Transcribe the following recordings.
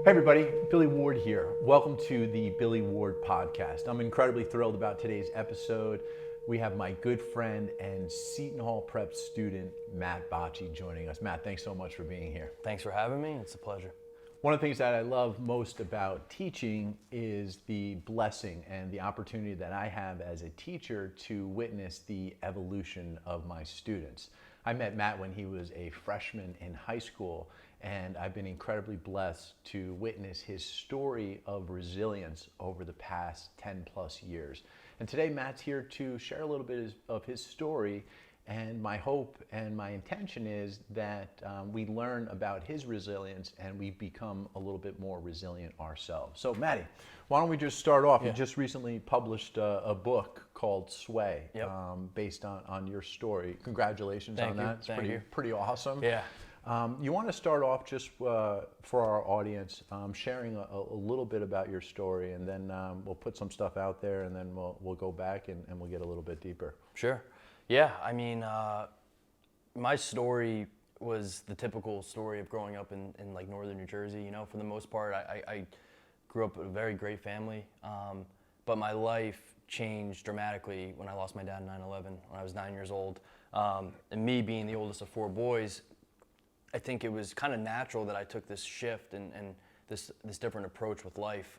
Hey everybody, Billy Ward here. Welcome to the Billy Ward podcast. I'm incredibly thrilled about today's episode. We have my good friend and Seton Hall Prep student, Matt Bocci, joining us. Matt, thanks so much for being here. Thanks for having me. It's a pleasure. One of the things that I love most about teaching is the blessing and the opportunity that I have as a teacher to witness the evolution of my students. I met Matt when he was a freshman in high school, and I've been incredibly blessed to witness his story of resilience over the past 10 plus years. And today Matt's here to share a little bit of his story, and my hope and my intention is that we learn about his resilience and we become a little bit more resilient ourselves. So Matty, why don't we just start off? Yeah. You just recently published a book called Sway, Yep. Based on your story. Congratulations on that. It's Thank you. pretty awesome. Yeah. You want to start off just for our audience, sharing a little bit about your story, and then we'll put some stuff out there, and then we'll go back and we'll get a little bit deeper. Sure. Yeah, I mean, my story was the typical story of growing up in like northern New Jersey. You know, for the most part, I grew up in a very great family, but my life changed dramatically when I lost my dad in 9/11 when I was 9 years old. And me being the oldest of four boys, I think it was kind of natural that I took this shift and this different approach with life.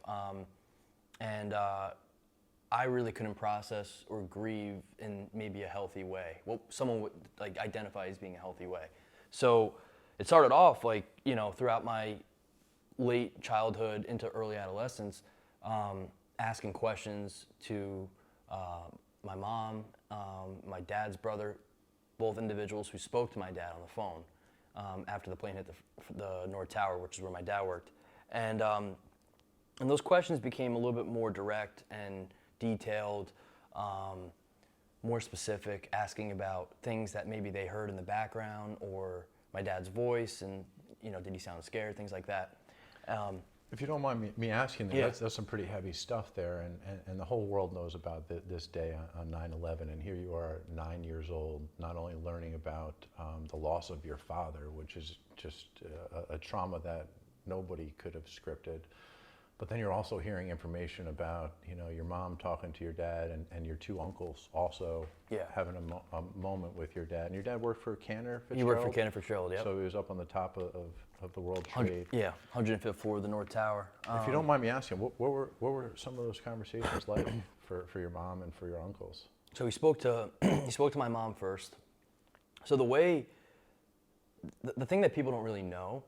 I really couldn't process or grieve in maybe a healthy way. Well, someone would like identify as being a healthy way. So it started off like, you know, throughout my late childhood into early adolescence, asking questions to my mom, my dad's brother, both individuals who spoke to my dad on the phone after the plane hit the North Tower, which is where my dad worked. And those questions became a little bit more direct and detailed, more specific, asking about things that maybe they heard in the background or my dad's voice and, you know, did he sound scared, things like that. If you don't mind me asking, Yeah. that's some pretty heavy stuff there, and the whole world knows about this day on 9/11, and here you are, 9 years old, not only learning about the loss of your father, which is just a trauma that nobody could have scripted, but then you're also hearing information about, you know, your mom talking to your dad and your two uncles also having a moment with your dad. And your dad worked for Cantor Fitzgerald? He worked for Cantor Fitzgerald, yep. So he was up on the top of the World Trade. 105th floor of the North Tower. If you don't mind me asking, what were some of those conversations like for your mom and for your uncles? So he spoke to my mom first. So the thing that people don't really know,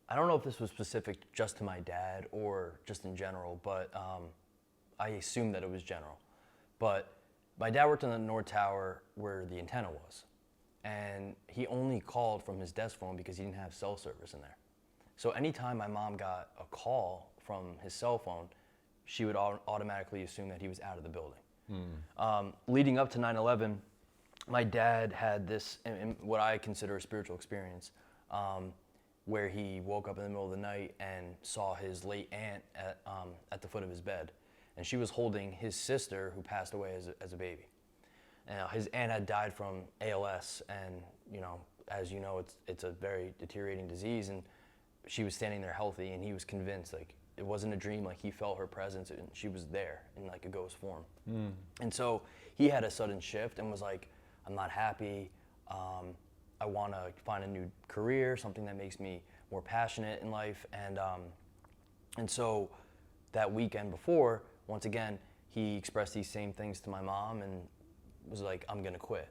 I don't know if this was specific just to my dad or just in general, but I assume that it was general. But my dad worked in the North Tower where the antenna was. And he only called from his desk phone because he didn't have cell service in there. So anytime my mom got a call from his cell phone, she would automatically assume that he was out of the building. Leading up to 9/11, my dad had this, what I consider a spiritual experience, where he woke up in the middle of the night and saw his late aunt at the foot of his bed. And she was holding his sister who passed away as a baby. His aunt had died from ALS, and you know, as you know, it's a very deteriorating disease. And she was standing there healthy, and he was convinced like it wasn't a dream. Like he felt her presence, and she was there in like a ghost form. And so he had a sudden shift and was like, "I'm not happy. I want to find a new career, something that makes me more passionate in life." And so that weekend before, once again, he expressed these same things to my mom and was like, "I'm gonna quit."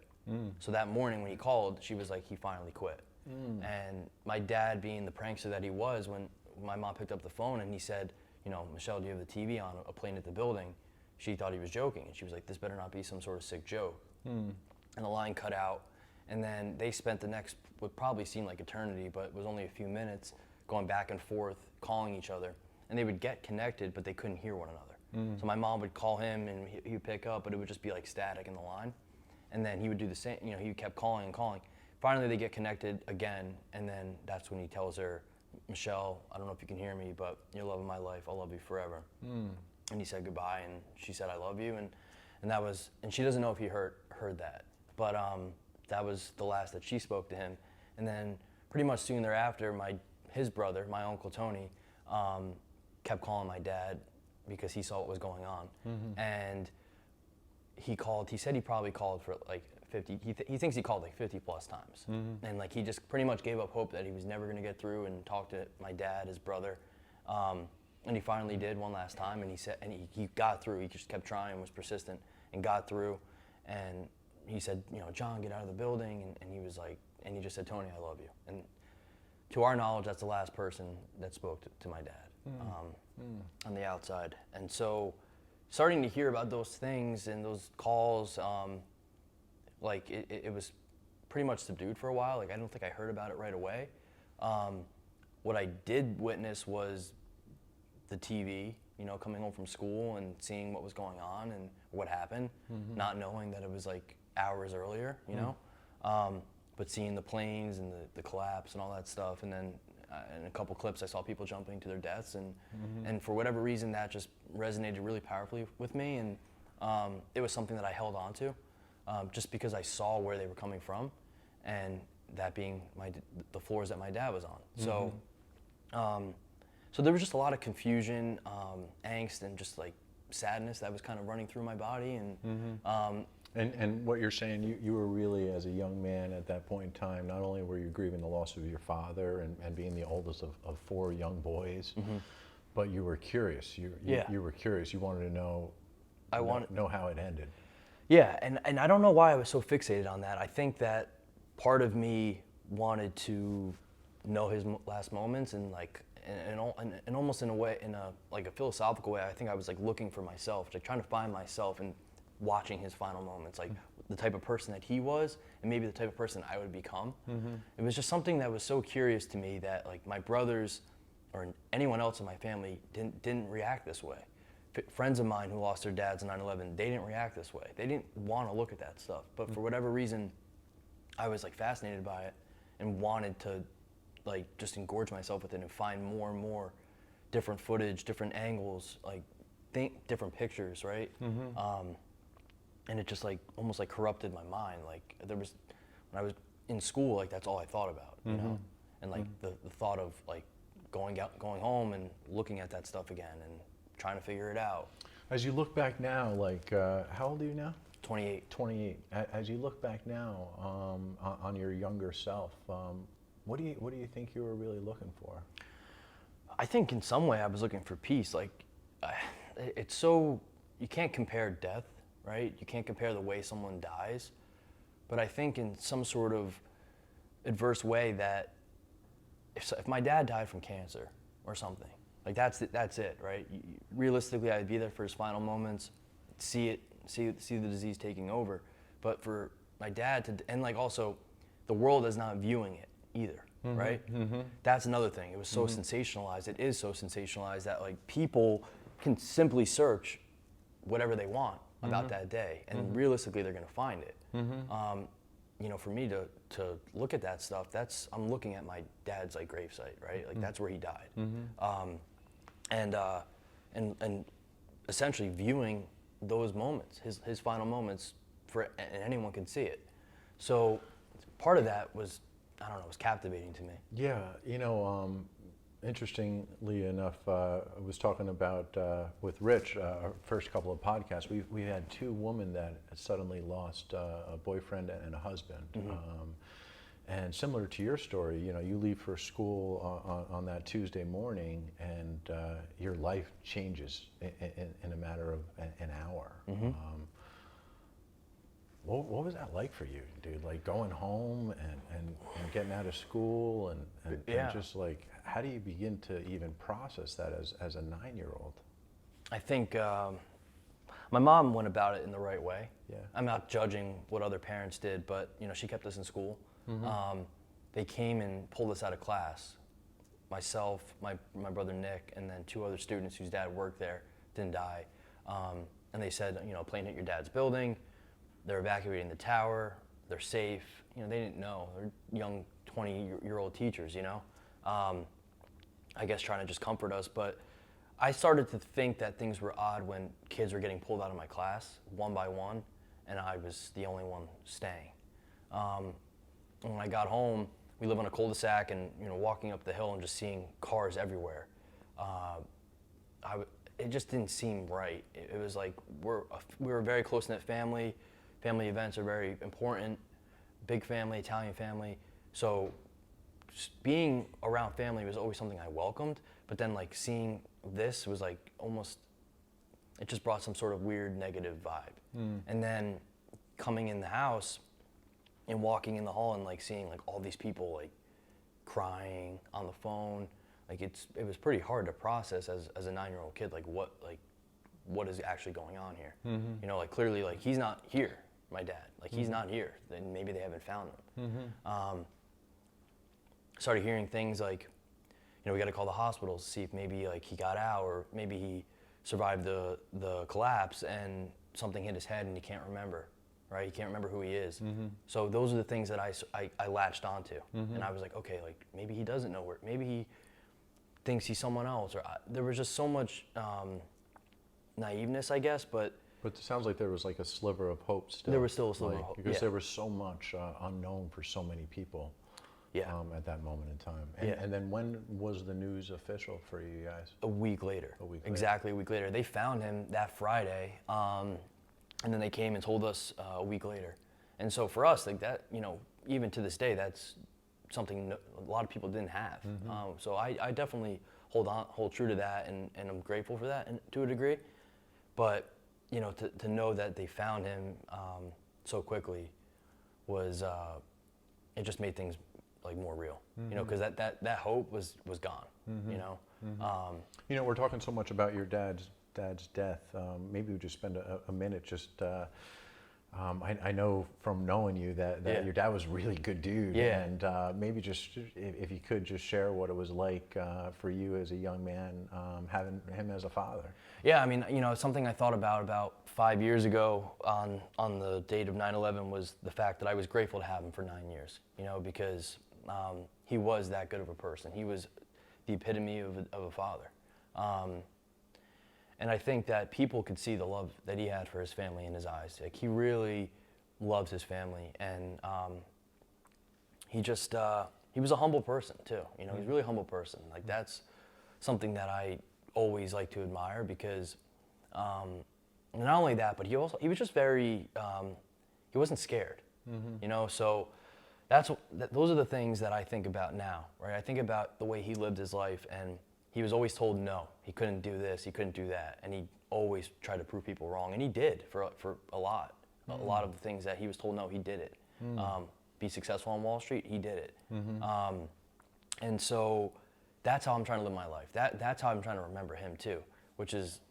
So that morning when he called, she was like, he finally quit. And my dad, being the prankster that he was, when my mom picked up the phone and he said, you know, "Michelle, do you have the TV on? A plane at the building?" She thought he was joking, and she was like, "This better not be some sort of sick joke." And the line cut out, and then they spent the next, what probably seemed like eternity, but it was only a few minutes, going back and forth, calling each other. And they would get connected, but they couldn't hear one another. So my mom would call him and he would pick up, but it would just be like static in the line. And then he would do the same, you know, he kept calling and calling. Finally they get connected again, and then that's when he tells her, "Michelle, I don't know if you can hear me, but you're love of my life, I'll love you forever." And he said goodbye, and she said, "I love you." And that was, and she doesn't know if he heard that, but that was the last that she spoke to him. And then pretty much soon thereafter, his brother, my Uncle Tony, kept calling my dad because he saw what was going on. And he said he probably called for like 50, he thinks he called like 50 plus times. And like he just pretty much gave up hope that he was never gonna get through and talk to my dad, his brother. And he finally did one last time, and he got through. He just kept trying, was persistent, and got through. And he said, John, get out of the building. And he was like, and he just said, Tony, I love you. And to our knowledge, that's the last person that spoke to my dad on the outside. And so starting to hear about those things and those calls, like it was pretty much subdued for a while. Like I don't think I heard about it right away. What I did witness was the TV, coming home from school and seeing what was going on and what happened, not knowing that it was like hours earlier, but seeing the planes and the collapse and all that stuff. And then in a couple clips, I saw people jumping to their deaths. And for whatever reason, that just resonated really powerfully with me. And it was something that I held on to just because I saw where they were coming from, and that being the floors that my dad was on. So there was just a lot of confusion, angst, and just like sadness that was kind of running through my body. And what you're saying, you were really, as a young man at that point in time, not only were you grieving the loss of your father and being the oldest of 4 young boys, but you were curious. You were curious. You wanted to know how it ended. Yeah, and I don't know why I was so fixated on that. I think that part of me wanted to know his last moments, and like, and almost in a way, in a philosophical way, I think I was like looking for myself, like trying to find myself and watching his final moments, like the type of person that he was, and maybe the type of person I would become. It was just something that was so curious to me that like my brothers or anyone else in my family didn't react this way. Friends of mine who lost their dads in 9/11, they didn't react this way. They didn't want to look at that stuff, but for whatever reason, I was like fascinated by it and wanted to like just engorge myself with it and find more and more different footage, different angles, like different pictures, right? And it just like almost like corrupted my mind. Like when I was in school, like that's all I thought about, and like the thought of like going home and looking at that stuff again and trying to figure it out. As you look back now, like how old are you now? 28. 28. As you look back now on your younger self, what do you think you were really looking for? I think in some way I was looking for peace. Like it's so, you can't compare death, right? You can't compare the way someone dies. But I think in some sort of adverse way that if my dad died from cancer or something, like that's it, right? Realistically, I'd be there for his final moments, see the disease taking over. But for my dad to, and like also, the world is not viewing it either, right? That's another thing. It was so sensationalized. It is so sensationalized that like people can simply search whatever they want about that day, and realistically, they're gonna find it. For me to look at that stuff, I'm looking at my dad's like gravesite, right? Like that's where he died, and essentially viewing those moments, his final moments, and anyone can see it. So part of that was, I don't know, was captivating to me. Yeah, interestingly enough, I was talking about with Rich, our first couple of podcasts, we had 2 women that suddenly lost a boyfriend and a husband. And similar to your story, you leave for school on that Tuesday morning, and your life changes in a matter of an hour. What was that like for you, dude? Like going home and getting out of school and just like, how do you begin to even process that as a 9-year-old? I think my mom went about it in the right way. Yeah. I'm not judging what other parents did, but she kept us in school. They came and pulled us out of class. Myself, my brother Nick, and then 2 other students whose dad worked there didn't die. And they said, plane hit your dad's building. They're evacuating the tower. They're safe. They didn't know. They're young 20-year-old teachers, I guess trying to just comfort us. But I started to think that things were odd when kids were getting pulled out of my class one by one, and I was the only one staying. When I got home, we live on a cul-de-sac, and walking up the hill and just seeing cars everywhere. it just didn't seem right. It was like we were a very close-knit family. Family events are very important. Big family, Italian family. So just being around family was always something I welcomed. But then like seeing this was like almost, it just brought some sort of weird negative vibe. And then coming in the house and walking in the hall and like seeing like all these people like crying on the phone, like it was pretty hard to process as a 9-year-old kid, like what is actually going on here? You know, like clearly like he's not here, my dad, like he's not here, then maybe they haven't found him. Started hearing things like, you know, we got to call the hospital to see if maybe like he got out, or maybe he survived the collapse and something hit his head and he can't remember, right? He can't remember who he is. So those are the things that I latched onto. And I was like, okay, like maybe he doesn't know where, maybe he thinks he's someone else. Or there was just so much naiveness, I guess, but But it sounds like there was like a sliver of hope still. there was still a sliver of hope. Because Yeah. there was so much unknown for so many people at that moment in time. And then when was the news official for you guys? A week later. A week later. Exactly a week later. They found him that Friday, and then they came and told us a week later. And so for us, like that, you know, even to this day, that's something a lot of people didn't have. So I definitely hold true to that, and I'm grateful for that, and to a degree. But you know, to know that they found him so quickly was it just made things like more real. You know, because that hope was gone. You know. You know, we're talking so much about your dad's death. Maybe we just spend a minute just. I know from knowing you that your dad was a really good dude. Yeah. And maybe just if you could just share what it was like for you as a young man having him as a father. Yeah, I mean, you know, something I thought about 5 years ago on the date of 9/11 was the fact that I was grateful to have him for 9 years. You know, because he was that good of a person. He was the epitome of a father. And I think that people could see the love that he had for his family in his eyes. Like, he really loves his family, and he just he was a humble person too. You know, he's a really humble person. Like, that's something that I always like to admire, because not only that, but he was just very he wasn't scared. You know, so those are the things that I think about now, right? I think about the way he lived his life, and he was always told no, he couldn't do this, he couldn't do that, and he always tried to prove people wrong, and he did for a lot of the things that he was told no, he did it. Be successful on Wall Street, he did it. And so that's how I'm trying to live my life. That's how I'm trying to remember him too, which is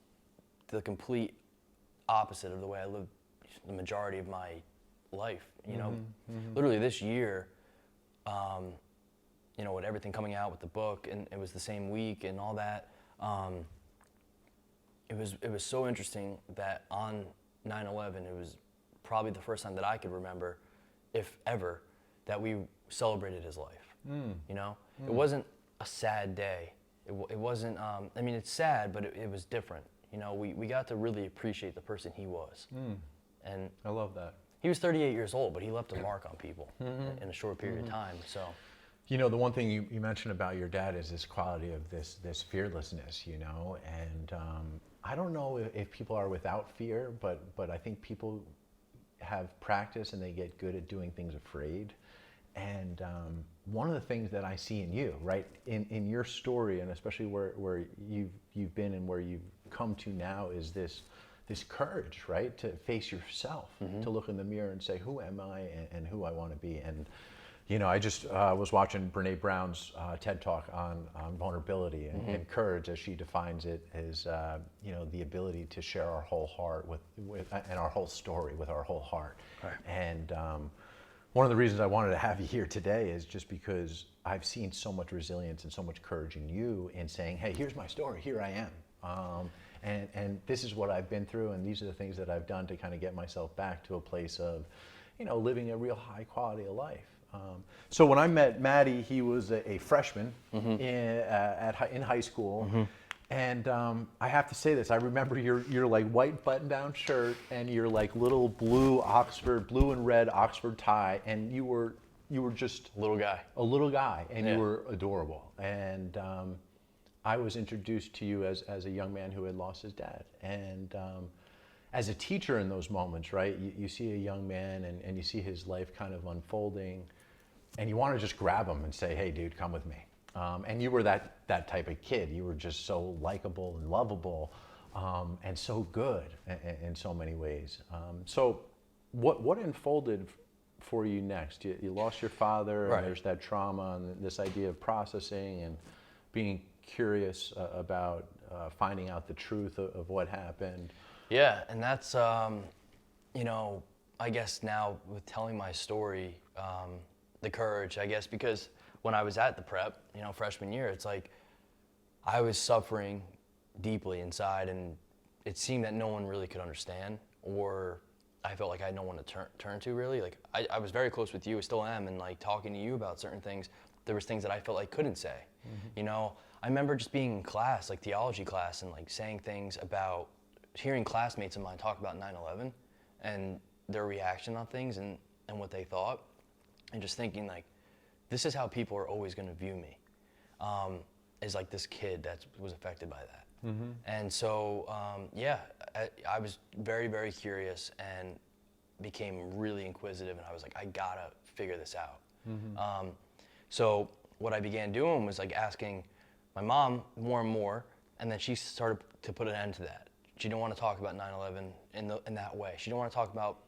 the complete opposite of the way I lived the majority of my life. You know, literally this year, you know, with everything coming out with the book, and it was the same week and all that, it was so interesting that on 9/11, it was probably the first time that I could remember, if ever, that we celebrated his life. You know, it wasn't a sad day. It wasn't. I mean, it's sad, but it was different. You know, we got to really appreciate the person he was. And I love that. he was 38 years old, but he left a mark on people in a short period of time. So. You know, the one thing you mentioned about your dad is this quality of this fearlessness, you know, and I don't know if people are without fear, but I think people have practice and they get good at doing things afraid. And one of the things that I see in you, right, in your story, and especially where you've been and where you've come to now, is this courage, right, to face yourself, to look in the mirror and say, who am I and who I want to be. And you know, I just was watching Brene Brown's TED Talk on vulnerability and courage, as she defines it, as you know, the ability to share our whole heart with and our whole story with our whole heart. Right. And one of the reasons I wanted to have you here today is just because I've seen so much resilience and so much courage in you in saying, hey, here's my story, here I am. And this is what I've been through, and these are the things that I've done to kind of get myself back to a place of, you know, living a real high quality of life. So when I met Maddie, he was a freshman in high school, and I have to say this. I remember your like white button-down shirt and your like little blue and red Oxford tie, and you were just Little guy. a little guy, and you were adorable. And I was introduced to you as a young man who had lost his dad. And as a teacher in those moments, right, you see a young man and you see his life kind of unfolding, and you want to just grab him and say, hey, dude, come with me. And you were that type of kid. You were just so likable and lovable, and so good in so many ways. So what unfolded for you next? You lost your father, Right. and there's that trauma and this idea of processing and being curious about finding out the truth of what happened. Yeah, and that's, you know, I guess now with telling my story, the courage, I guess, because when I was at the prep, you know, freshman year, it's like I was suffering deeply inside, and it seemed that no one really could understand, or I felt like I had no one to turn to, really. Like, I was very close with you, I still am, and like talking to you about certain things, there was things that I felt I couldn't say. You know, I remember just being in class, like theology class, and like saying things about, hearing classmates of mine talk about 9/11 and their reaction on things and what they thought, and just thinking like, this is how people are always going to view me, is like this kid that was affected by that. And so, yeah, I was very, very curious and became really inquisitive, and I was like, I gotta figure this out. So what I began doing was like asking my mom more and more, and then she started to put an end to that. She didn't want to talk about 9/11 in that way. She didn't want to talk about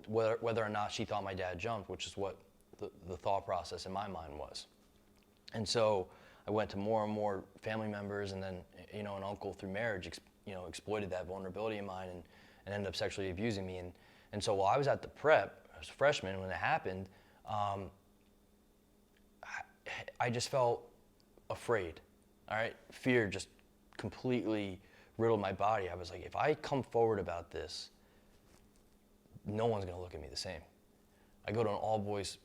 whether or not she thought my dad jumped, which is what the thought process in my mind was. And so I went to more and more family members, and then, you know, an uncle through marriage, you know, exploited that vulnerability of mine and ended up sexually abusing me. And so while I was at the prep, I was a freshman when it happened, I just felt afraid, all right? Fear just completely riddled my body. I was like, if I come forward about this, no one's gonna look at me the same. I go to an all-boys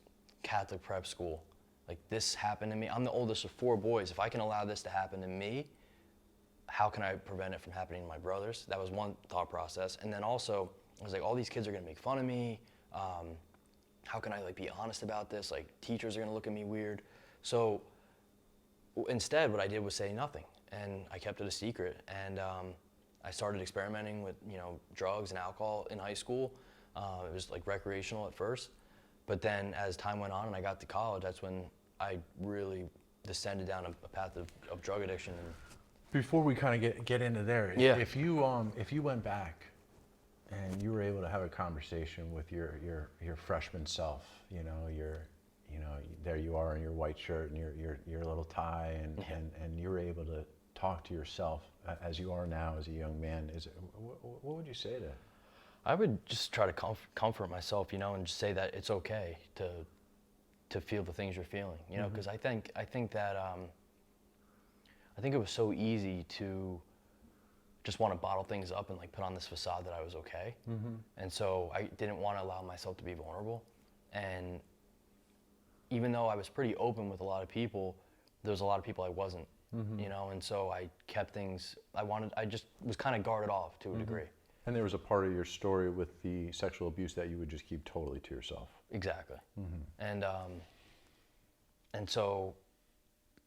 Catholic prep school. Like, this happened to me. I'm the oldest of 4 boys. If I can allow this to happen to me, how can I prevent it from happening to my brothers? That was one thought process. And then also, I was like, all these kids are gonna make fun of me. How can I like be honest about this? Like, teachers are gonna look at me weird. So instead, what I did was say nothing, and I kept it a secret. And I started experimenting with, you know, drugs and alcohol in high school. It was like recreational at first, but then as time went on and I got to college, that's when I really descended down a path of drug addiction. Before we kind of get into there, Yeah. if you went back and you were able to have a conversation with your freshman self, you know, there you are in your white shirt and your little tie, and you were able to talk to yourself as you are now as a young man, what would you say to? I would just try to comfort myself, you know, and just say that it's okay to feel the things you're feeling, you know, because I think that I think it was so easy to just want to bottle things up and like put on this facade that I was okay, and so I didn't want to allow myself to be vulnerable. And even though I was pretty open with a lot of people, there was a lot of people I wasn't, you know, and so I kept things. I just was kind of guarded off to a degree. And there was a part of your story with the sexual abuse that you would just keep totally to yourself. Exactly. And so,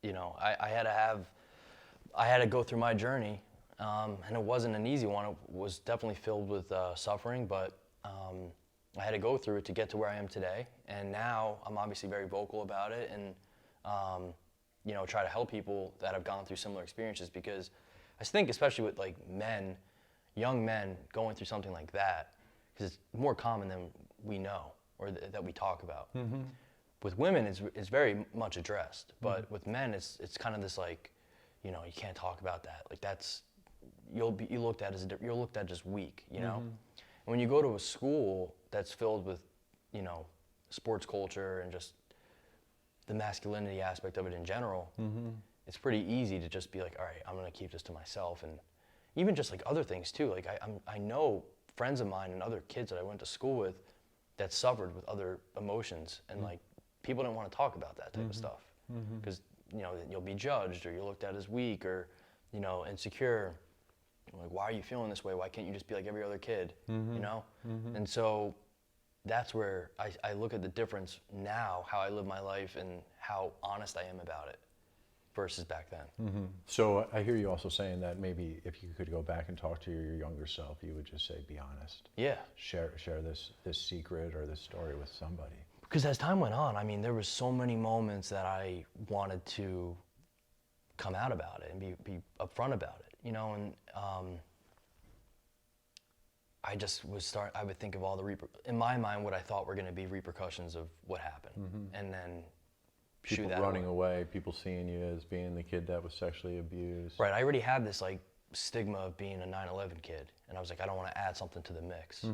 you know, I had to go through my journey, and it wasn't an easy one. It was definitely filled with suffering, but I had to go through it to get to where I am today. And now I'm obviously very vocal about it, and you know, try to help people that have gone through similar experiences, because I think especially with like men, young men going through something like that, because it's more common than we know or that we talk about. With women, it's very much addressed, but with men, it's kind of this like, you know, you can't talk about that. Like that's, you're looked at as weak, you know. And when you go to a school that's filled with, you know, sports culture and just the masculinity aspect of it in general, it's pretty easy to just be like, all right, I'm gonna keep this to myself. And even just like other things too. Like I know friends of mine and other kids that I went to school with that suffered with other emotions, and like people didn't want to talk about that type of stuff because you know you'll be judged or you're looked at as weak or, you know, insecure. Like, why are you feeling this way? Why can't you just be like every other kid? You know? And so that's where I look at the difference now, how I live my life and how honest I am about it. versus back then. So I hear you also saying that maybe if you could go back and talk to your younger self, you would just say, be honest. Yeah. Share this secret or this story with somebody. Because as time went on, I mean, there was so many moments that I wanted to come out about it and be upfront about it, you know, and I just I would think of all in my mind, what I thought were going to be repercussions of what happened, and then People shoot that running away, people seeing you as being the kid that was sexually abused. Right, I already had this like stigma of being a 9/11 kid, and I was like, I don't want to add something to the mix,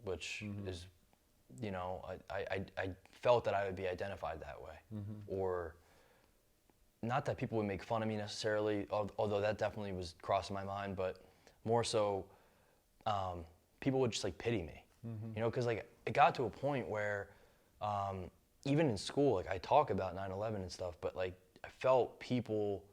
which is, you know, I felt that I would be identified that way, or not that people would make fun of me necessarily, although that definitely was crossing my mind, but more so, people would just like pity me, you know, because like it got to a point where even in school, like I talk about 9/11 and stuff, but like I felt people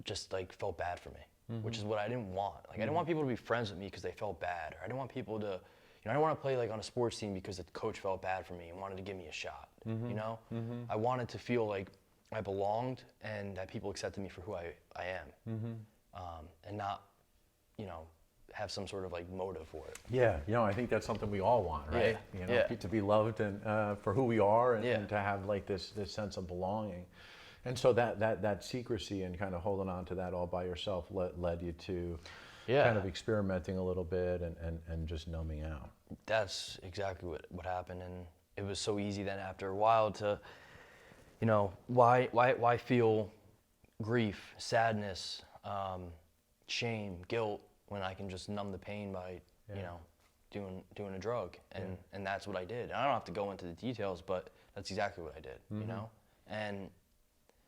just like felt bad for me, which is what I didn't want. Like I didn't want people to be friends with me because they felt bad, or I didn't want people to, you know, I didn't want to play like on a sports team because the coach felt bad for me and wanted to give me a shot, you know? I wanted to feel like I belonged and that people accepted me for who I am, and not, you know, have some sort of like motive for it. Yeah, you know, I think that's something we all want, right? Yeah. You know, Yeah. to be loved and for who we are, and, Yeah. and to have like this sense of belonging. And so that secrecy and kind of holding on to that all by yourself led you to kind of experimenting a little bit and just numbing out. That's exactly what happened, and it was so easy then after a while to, you know, why feel grief, sadness, shame, guilt when I can just numb the pain by, you know, doing a drug, and that's what I did. And I don't have to go into the details, but that's exactly what I did, you know, and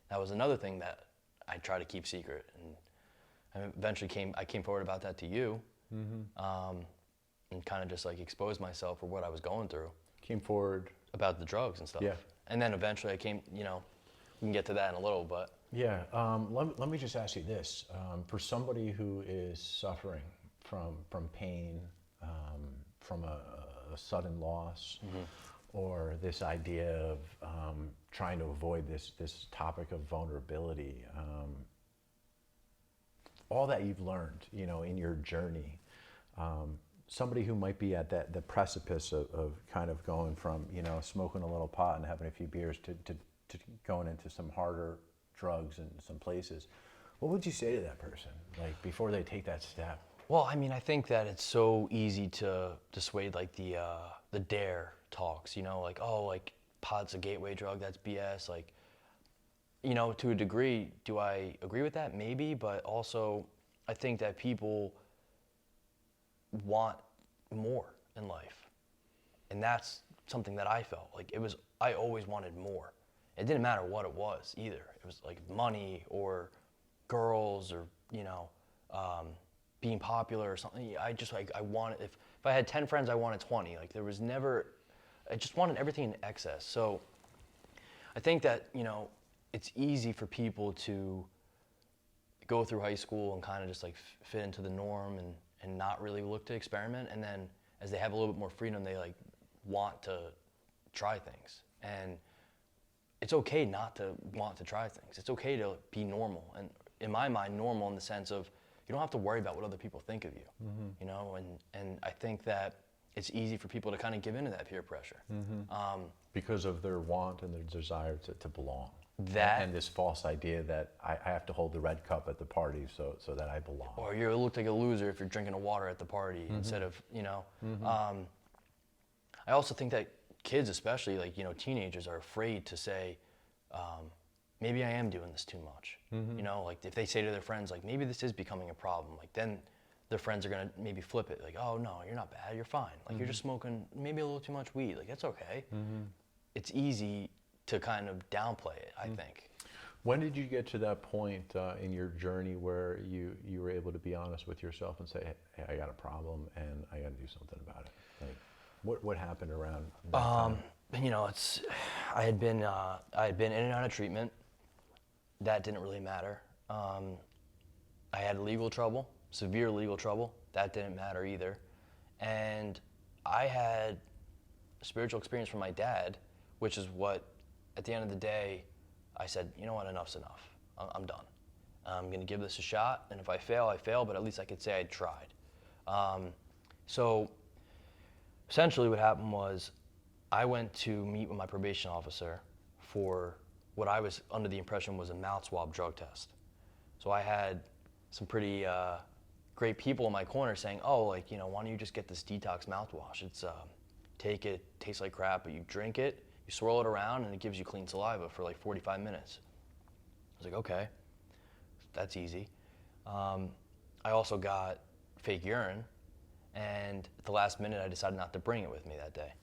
that was another thing that I tried to keep secret, and I eventually came forward about that to you, and kind of just like exposed myself for what I was going through. Came forward About the drugs and stuff. Yeah. And then eventually I came, you know, we can get to that in a little, but. Yeah, let me just ask you this. For somebody who is suffering from pain, from a sudden loss, or this idea of trying to avoid this topic of vulnerability, all that you've learned, you know, in your journey, somebody who might be at the precipice of kind of going from, you know, smoking a little pot and having a few beers to going into some harder drugs in some places, what would you say to that person, like before they take that step? Well, I mean, I think that it's so easy to dissuade like the dare talks, you know, like, oh, like pot's a gateway drug, that's BS. Like, you know, to a degree, do I agree with that? Maybe, but also I think that people want more in life. And that's something that I felt like I always wanted more. It didn't matter what it was either. It was like money or girls or, you know, being popular or something. I just like, I wanted, if I had 10 friends, I wanted 20. Like there was never, I just wanted everything in excess. So I think that, you know, it's easy for people to go through high school and kind of just like fit into the norm and not really look to experiment. And then as they have a little bit more freedom, they like want to try things. And it's okay not to want to try things. It's okay to be normal. And in my mind, normal in the sense of you don't have to worry about what other people think of you, you know? And I think that it's easy for people to kind of give into that peer pressure. Because of their want and their desire to belong. That and this false idea that I have to hold the red cup at the party so that I belong. Or you look like a loser if you're drinking a water at the party instead of, you know. I also think that kids, especially like, you know, teenagers, are afraid to say, maybe I am doing this too much. You know, like if they say to their friends, like maybe this is becoming a problem, like then their friends are gonna maybe flip it, like, oh no, you're not bad, you're fine. Like you're just smoking maybe a little too much weed, like that's okay. It's easy to kind of downplay it, I think. When did you get to that point in your journey where you were able to be honest with yourself and say, hey, I got a problem and I got to do something about it? Like, what happened around that time? You know, I had been in and out of treatment. That didn't really matter. I had legal trouble, severe legal trouble. That didn't matter either. And I had a spiritual experience from my dad, which is what, at the end of the day, I said, you know what, enough's enough. I'm done. I'm gonna give this a shot, and if I fail, I fail, but at least I could say I tried. So essentially what happened was I went to meet with my probation officer for what I was under the impression was a mouth swab drug test. So I had some pretty great people in my corner saying, oh, like, you know, why don't you just get this detox mouthwash? It's take it, tastes like crap, but you drink it, you swirl it around, and it gives you clean saliva for like 45 minutes. I was like, okay, that's easy. I also got fake urine, and at the last minute, I decided not to bring it with me that day.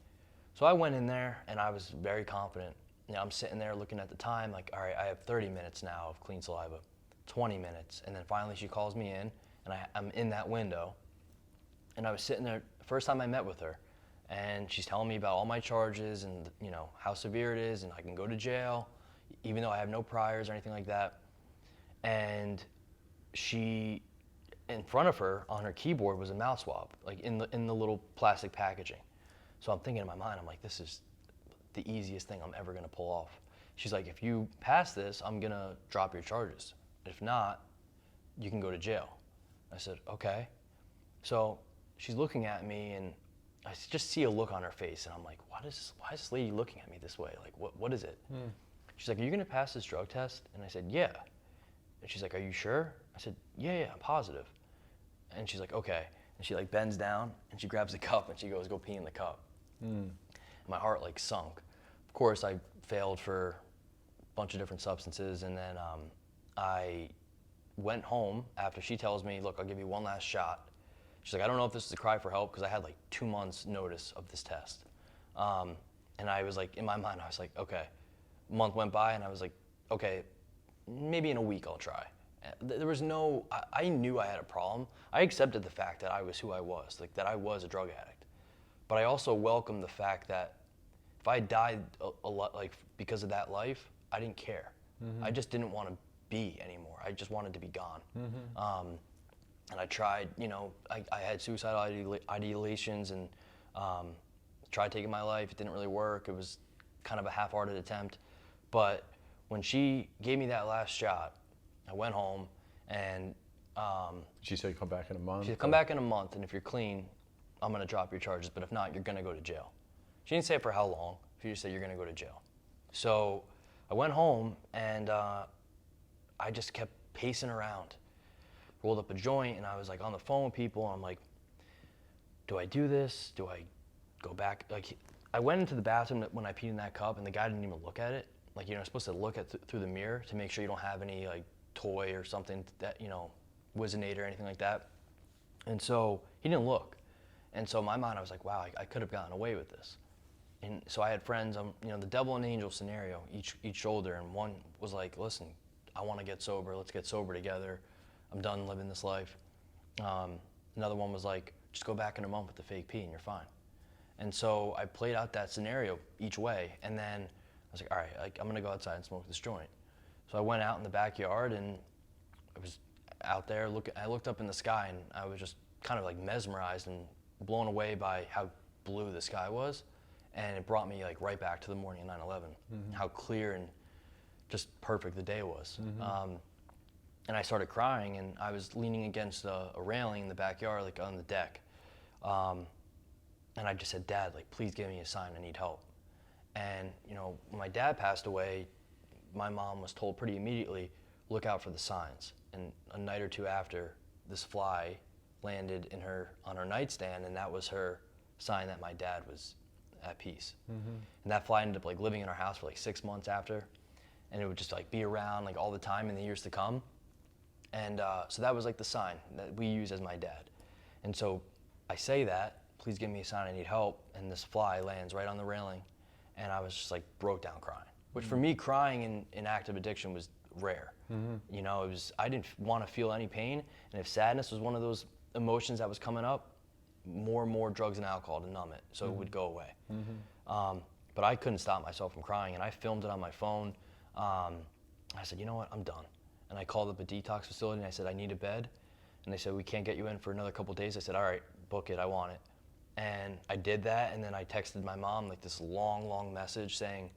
So I went in there, and I was very confident. You know, I'm sitting there looking at the time, like, all right, I have 30 minutes now of clean saliva, 20 minutes, and then finally she calls me in, and I'm in that window, and I was sitting there, first time I met with her, and she's telling me about all my charges and, you know, how severe it is, and I can go to jail, even though I have no priors or anything like that. And she, in front of her on her keyboard was a mouth swab, like in the little plastic packaging. So I'm thinking in my mind, I'm like, this is the easiest thing I'm ever gonna pull off. She's like, if you pass this, I'm gonna drop your charges. If not, you can go to jail. I said, okay. So she's looking at me, and I just see a look on her face, and I'm like, why is this lady looking at me this way? Like, what is it? She's like, are you gonna pass this drug test? And I said, yeah. And she's like, are you sure? I said, yeah, I'm positive. And she's like, okay. And she like bends down, and she grabs a cup, and she goes, go pee in the cup. My heart like sunk. Of course, I failed for a bunch of different substances, and then I went home after she tells me, look, I'll give you one last shot. She's like, I don't know if this is a cry for help, because I had like 2 months notice of this test. And I was like, in my mind, I was like, okay. A month went by, and I was like, okay, maybe in a week I'll try. There was no, I knew I had a problem. I accepted the fact that I was who I was, like that I was a drug addict. But I also welcomed the fact that if I died a lot, like because of that life, I didn't care. I just didn't want to be anymore. I just wanted to be gone. And I tried, you know, I had suicidal ideations, and tried taking my life. It didn't really work. It was kind of a half-hearted attempt. But when she gave me that last shot, I went home, and She said come back in a month? she said, come back in a month, and if you're clean, I'm gonna drop your charges, but if not, you're gonna go to jail. She didn't say for how long. She just said, you're gonna go to jail. So I went home, and I just kept pacing around. Rolled up a joint, and I was like on the phone with people, and I'm like, do I do this? Do I go back? Like, I went into the bathroom when I peed in that cup, and the guy didn't even look at it. Like, you're supposed to look at through the mirror to make sure you don't have any like toy or something that, you know, Wizenate or anything like that. And so he didn't look. And so in my mind, I was like, wow, I could have gotten away with this. And so I had friends, you know, the devil and angel scenario, each shoulder, and one was like, listen, I want to get sober. Let's get sober together. I'm done living this life. Another one was like, just go back in a month with the fake pee and you're fine. And so I played out that scenario each way, and then I was like, all right, like, I'm gonna go outside and smoke this joint. So I went out in the backyard, and I was out there I looked up in the sky, and I was just kind of like mesmerized and blown away by how blue the sky was, and it brought me like right back to the morning of 9/11, how clear and just perfect the day was. And I started crying, and I was leaning against a railing in the backyard, like on the deck, and I just said, Dad, like, please give me a sign, I need help. And you know, when my dad passed away, my mom was told pretty immediately, look out for the signs. And a night or two after, this fly landed on her nightstand, and that was her sign that my dad was at peace. And that fly ended up like living in our house for like 6 months after, and it would just like be around like all the time in the years to come. And so that was like the sign that we use as my dad. And so I say that, please give me a sign, I need help, and this fly lands right on the railing, and I was just like broke down crying. Which for me, crying in active addiction was rare. You know, I didn't want to feel any pain, and if sadness was one of those emotions that was coming up, more and more drugs and alcohol to numb it, so it would go away. But I couldn't stop myself from crying, and I filmed it on my phone. I said, you know what, I'm done. And I called up a detox facility, and I said, I need a bed. And they said, we can't get you in for another couple of days. I said, all right, book it, I want it. And I did that, and then I texted my mom like this long, long message saying,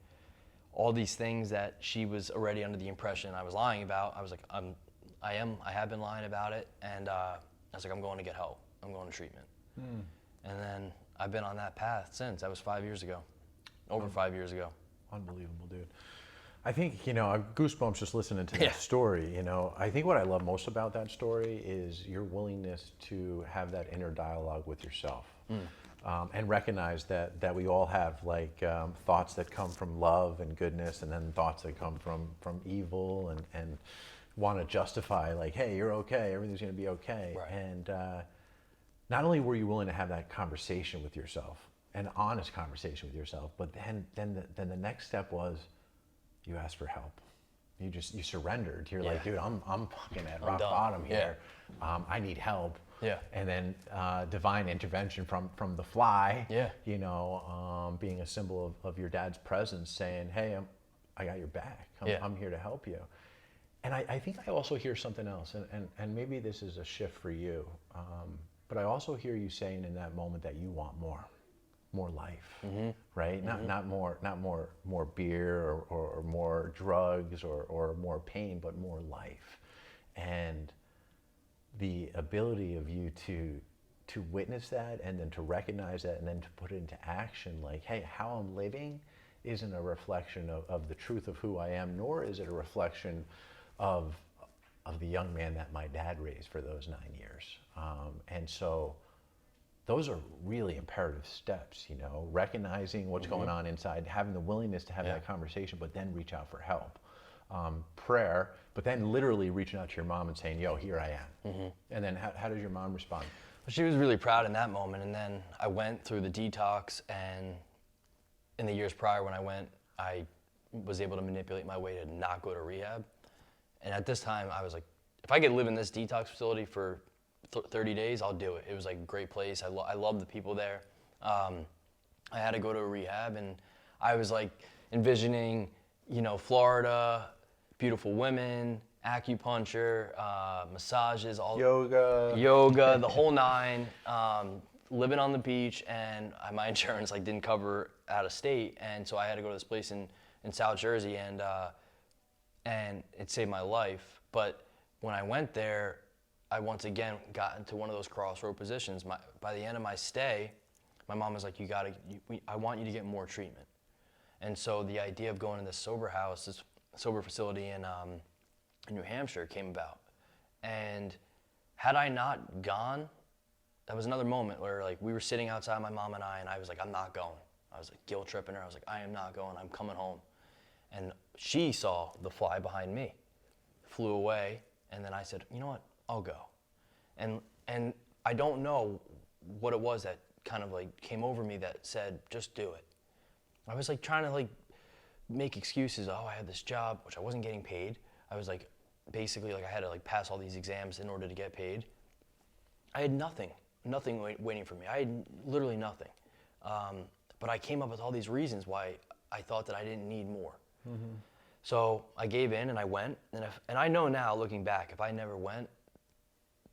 all these things that she was already under the impression I was lying about. I was like, I have been lying about it, and I was like, I'm going to get help. I'm going to treatment. And then I've been on that path since. That was 5 years ago, over 5 years ago. Unbelievable, dude. I think, you know, I've goosebumps just listening to Yeah. that story. You know, I think what I love most about that story is your willingness to have that inner dialogue with yourself. And recognize that we all have like thoughts that come from love and goodness, and then thoughts that come from evil and want to justify like, hey, you're okay, everything's going to be okay. Right. And not only were you willing to have that conversation with yourself, an honest conversation with yourself, but then the next step was you asked for help. You surrendered. You're like, dude, I'm fucking at rock done. bottom here. I need help. Yeah. And then divine intervention from the fly. Yeah. You know, being a symbol of your dad's presence, saying, hey, I got your back. I'm here to help you. And I think I also hear something else, and maybe this is a shift for you, but I also hear you saying in that moment that you want more life, right? Not more beer or more drugs or more pain, but more life. And the ability of you to witness that, and then to recognize that, and then to put it into action, like, hey, how I'm living isn't a reflection of the truth of who I am, nor is it a reflection of the young man that my dad raised for those 9 years. And so those are really imperative steps, you know, recognizing what's going on inside, having the willingness to have that conversation, but then reach out for help. Prayer, but then literally reaching out to your mom and saying, yo, here I am. And then how does your mom respond? Well, she was really proud in that moment, and then I went through the detox, and in the years prior when I went, I was able to manipulate my way to not go to rehab. And at this time, I was like, if I could live in this detox facility for 30 days, I'll do it. It was like a great place. I love the people there. I had to go to a rehab, and I was like envisioning, you know, Florida, beautiful women, acupuncture, massages, all yoga, the whole nine. Living on the beach, and my insurance like didn't cover out of state, and so I had to go to this place in South Jersey, and it saved my life. But when I went there, I once again got into one of those crossroad positions. By the end of my stay, my mom was like, I want you to get more treatment. And so the idea of going to this sober house, this sober facility in New Hampshire came about. And had I not gone, that was another moment where like we were sitting outside, my mom and I was like, I'm not going. I was like guilt tripping her. I was like, I am not going, I'm coming home. And she saw the fly behind me, flew away, and then I said, you know what, I'll go. And I don't know what it was that kind of like came over me that said, just do it. I was like trying to like make excuses. Oh, I had this job, which I wasn't getting paid. I was like, basically like I had to like pass all these exams in order to get paid. I had nothing waiting for me. I had literally nothing. But I came up with all these reasons why I thought that I didn't need more. So I gave in and I went. And I know now, looking back, if I never went,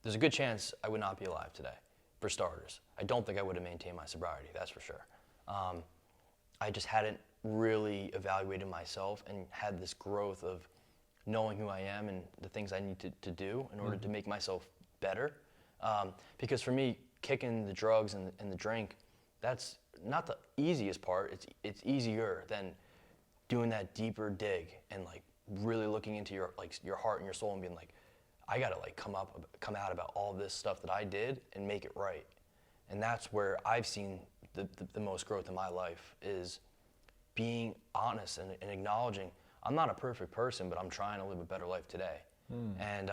there's a good chance I would not be alive today, for starters. I don't think I would have maintained my sobriety, that's for sure. I just hadn't really evaluated myself and had this growth of knowing who I am and the things I need to do in order to make myself better. Because for me, kicking the drugs and the drink, that's not the easiest part. It's easier than doing that deeper dig and like really looking into your heart and your soul and being like, I gotta like come out about all this stuff that I did and make it right. And that's where I've seen the most growth in my life, is being honest and acknowledging I'm not a perfect person, but I'm trying to live a better life today. And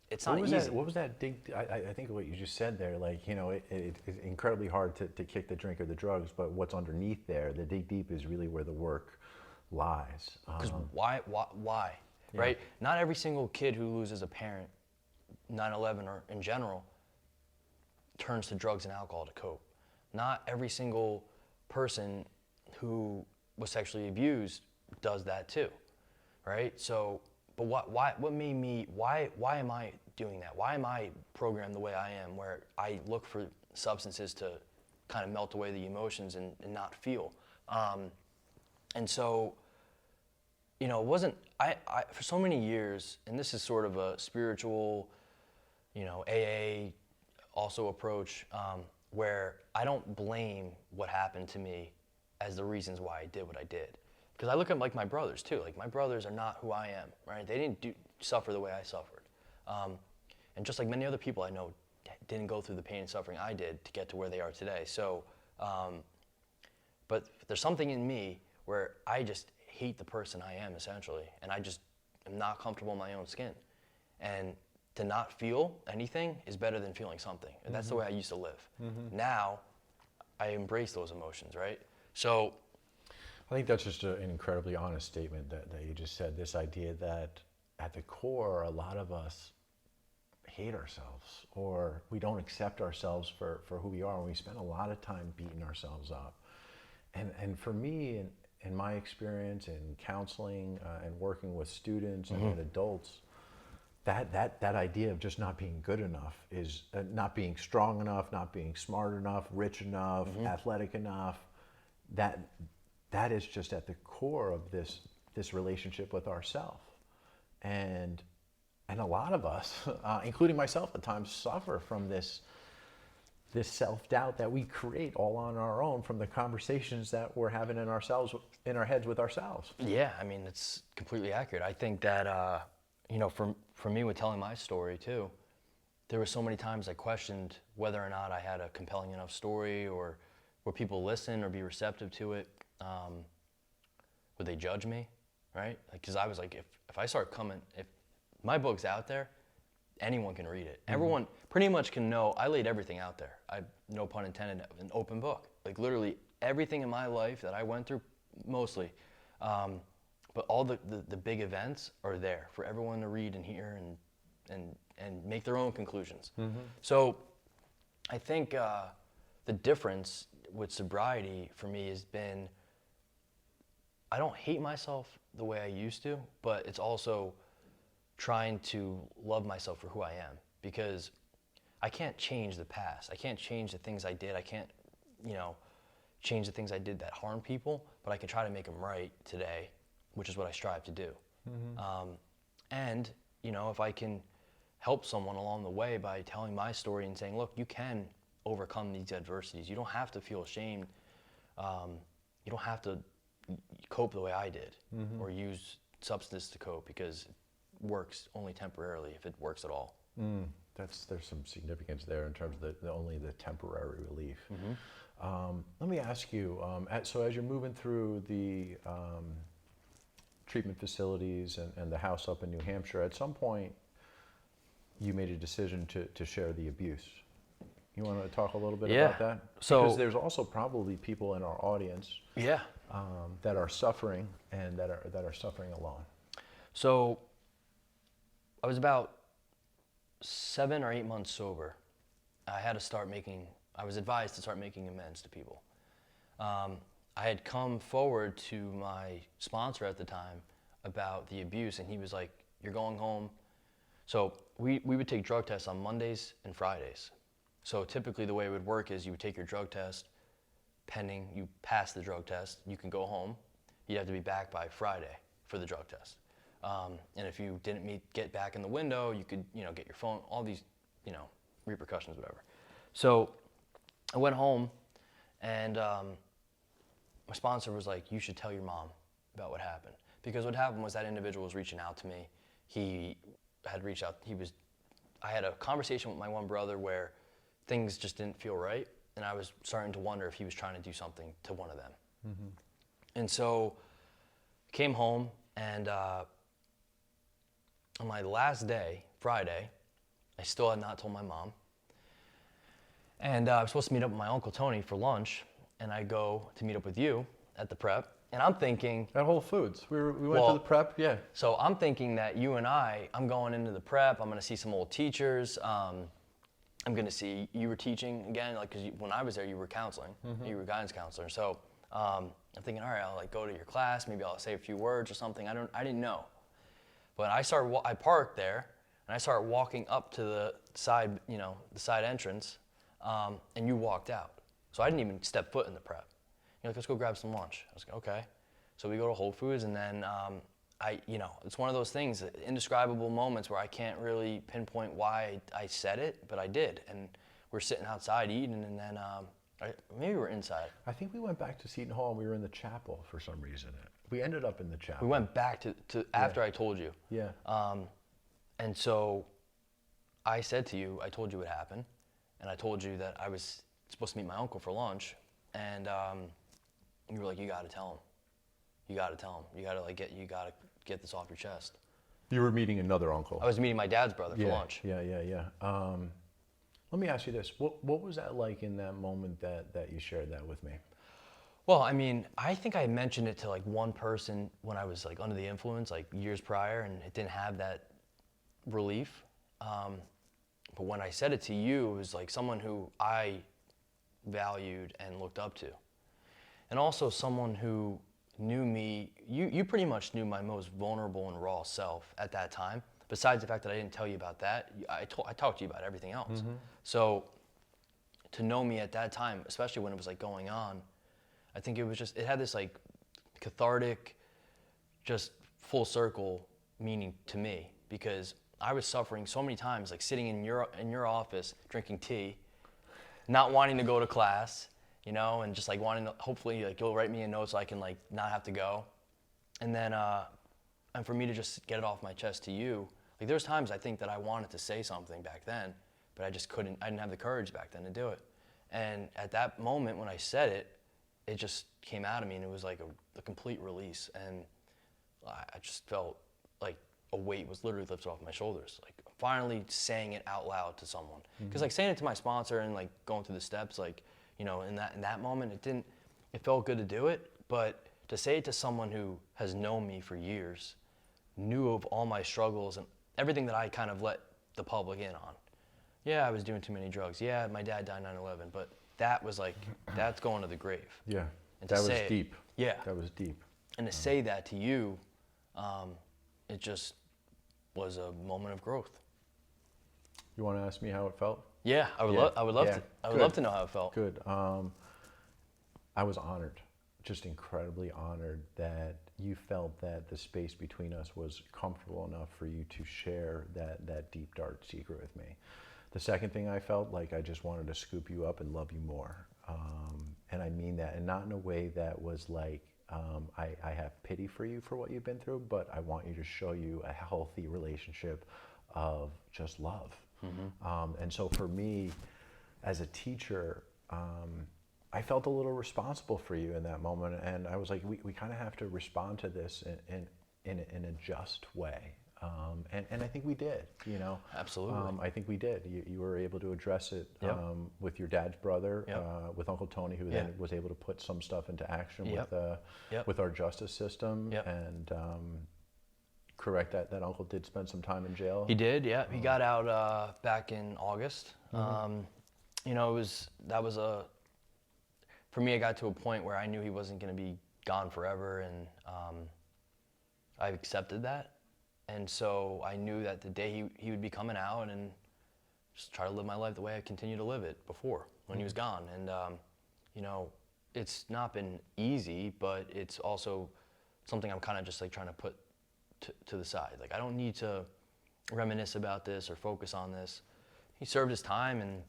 it's not easy. What was that dig? I think what you just said there, like, you know, it's incredibly hard to kick the drink or the drugs, but what's underneath there, the dig deep, is really where the work lies. Because why? Yeah. Right? Not every single kid who loses a parent, 9/11 or in general, turns to drugs and alcohol to cope. Not every single person who was sexually abused does that too, right? So, but what made me, why am I doing that? Why am I programmed the way I am, where I look for substances to kind of melt away the emotions and not feel? And so, you know, it wasn't, I for so many years, and this is sort of a spiritual, you know, AA also approach, where I don't blame what happened to me as the reasons why I did what I did. Because I look at like my brothers too. Like my brothers are not who I am, right? They didn't suffer the way I suffered. And just like many other people I know didn't go through the pain and suffering I did to get to where they are today. So, but there's something in me where I just hate the person I am essentially. And I just am not comfortable in my own skin. And to not feel anything is better than feeling something. And that's the way I used to live. Now, I embrace those emotions, right? So, I think that's just an incredibly honest statement that you just said. This idea that at the core, a lot of us hate ourselves, or we don't accept ourselves for who we are, and we spend a lot of time beating ourselves up. And for me, in my experience in counseling and working with students and adults, that idea of just not being good enough is not being strong enough, not being smart enough, rich enough, athletic enough. That is just at the core of this relationship with ourself. And a lot of us, including myself at times, suffer from this self-doubt that we create all on our own from the conversations that we're having in our heads with ourselves. yeah, I mean, it's completely accurate. I think that, you know, for me with telling my story too, there were so many times I questioned whether or not I had a compelling enough story, or would people listen or be receptive to it. Would they judge me, right? Because I was like, if I start coming, if my book's out there, anyone can read it. Everyone pretty much can know I laid everything out there. No pun intended, an open book. Like literally everything in my life that I went through, mostly, but all the big events are there for everyone to read and hear and make their own conclusions. So I think the difference with sobriety for me has been, I don't hate myself the way I used to, but it's also trying to love myself for who I am, because I can't change the past. I can't change the things I did. I can't, you know, change the things I did that harm people, but I can try to make them right today, which is what I strive to do. And, you know, if I can help someone along the way by telling my story and saying, look, you can overcome these adversities. You don't have to feel ashamed. You don't have to cope the way I did, or use substance to cope, because it works only temporarily, if it works at all. There's some significance there in terms of only the temporary relief. Let me ask you, so as you're moving through the treatment facilities and the house up in New Hampshire, at some point you made a decision to share the abuse. You want to talk a little bit about that? So, because there's also probably people in our audience that are suffering and that are suffering alone. So I was about 7 or 8 months sober. I was advised to start making amends to people. I had come forward to my sponsor at the time about the abuse, and he was like, you're going home. So we would take drug tests on Mondays and Fridays. So typically the way it would work is you would take your drug test, pending you pass the drug test, you can go home. You'd have to be back by Friday for the drug test. And if you didn't get back in the window, you could, you know, get your phone, all these, you know, repercussions, whatever. So I went home, and my sponsor was like, you should tell your mom about what happened. Because what happened was that individual was reaching out to me. He had reached out, I had a conversation with my one brother where things just didn't feel right, and I was starting to wonder if he was trying to do something to one of them. And so came home, and on my last day, Friday, I still had not told my mom. And I was supposed to meet up with my Uncle Tony for lunch, and I go to meet up with you at the prep, and I'm thinking... At Whole Foods. We went to the prep, yeah. So I'm thinking that you and I'm going into the prep, I'm gonna see some old teachers, I'm gonna see, you were teaching again, like, cause when I was there, you were counseling, you were a guidance counselor. So I'm thinking, all right, I'll like go to your class, maybe I'll say a few words or something, I didn't know. But I parked there, and I started walking up to the side, you know, the side entrance, and you walked out. So I didn't even step foot in the prep. You're like, let's go grab some lunch. I was like, okay. So we go to Whole Foods, and then it's one of those things, indescribable moments where I can't really pinpoint why I said it, but I did. And we're sitting outside eating, and then maybe we're inside. I think we went back to Seton Hall and we were in the chapel for some reason. We ended up in the chapel. We went back to after I told you. Yeah. And so I said to you, I told you what happened, and I told you that I was supposed to meet my uncle for lunch, and you were like, you got to tell him. You got to tell him. You got to get this off your chest. You were meeting another uncle. I was meeting my dad's brother for lunch. Yeah. Let me ask you this. What was that like in that moment that you shared that with me? Well, I mean, I think I mentioned it to like one person when I was like under the influence, like years prior, and it didn't have that relief. But when I said it to you, it was like someone who I valued and looked up to. And also someone who knew me, you pretty much knew my most vulnerable and raw self at that time. Besides the fact that I didn't tell you about that, I talked to you about everything else. Mm-hmm. So to know me at that time, especially when it was like going on, I think it had this like cathartic, just full circle meaning to me, because I was suffering so many times, like sitting in your office drinking tea, not wanting to go to class, and just like wanting to, hopefully like you'll write me a note so I can like not have to go. And then, and for me to just get it off my chest to you, like there's times I think that I wanted to say something back then, but I just couldn't, I didn't have the courage back then to do it. And at that moment when I said it, it just came out of me, and it was like a complete release. And I just felt like a weight was literally lifted off my shoulders, like finally saying it out loud to someone. Because like saying it to my sponsor and like going through the steps, like, in that moment, it felt good to do it, but to say it to someone who has known me for years, knew of all my struggles and everything that I kind of let the public in on. Yeah, I was doing too many drugs. Yeah, my dad died 9/11, but that was like, that's going to the grave. Yeah, and that was deep. Yeah. That was deep. And to say that to you, it just was a moment of growth. You want to ask me how it felt? Yeah, I would love to know how it felt. Good. I was honored, just incredibly honored that you felt that the space between us was comfortable enough for you to share that deep, dark secret with me. The second thing I felt like I just wanted to scoop you up and love you more. And I mean that, and not in a way that was like, I have pity for you for what you've been through, but I want you to show you a healthy relationship of just love. Mm-hmm. And so for me, as a teacher, I felt a little responsible for you in that moment, and I was like, we kind of have to respond to this in a just way. And I think we did, Absolutely. I think we did. You were able to address it with your dad's brother, with Uncle Tony, who then was able to put some stuff into action with our justice system, and correct that uncle did spend some time in jail. He did, yeah. He got out back in August. Mm-hmm. For me, I got to a point where I knew he wasn't going to be gone forever, and I accepted that. And so I knew that the day he would be coming out, and just try to live my life the way I continued to live it before, when he was gone. And, it's not been easy, but it's also something I'm kind of just like trying to put to the side. Like, I don't need to reminisce about this or focus on this. He served his time, and,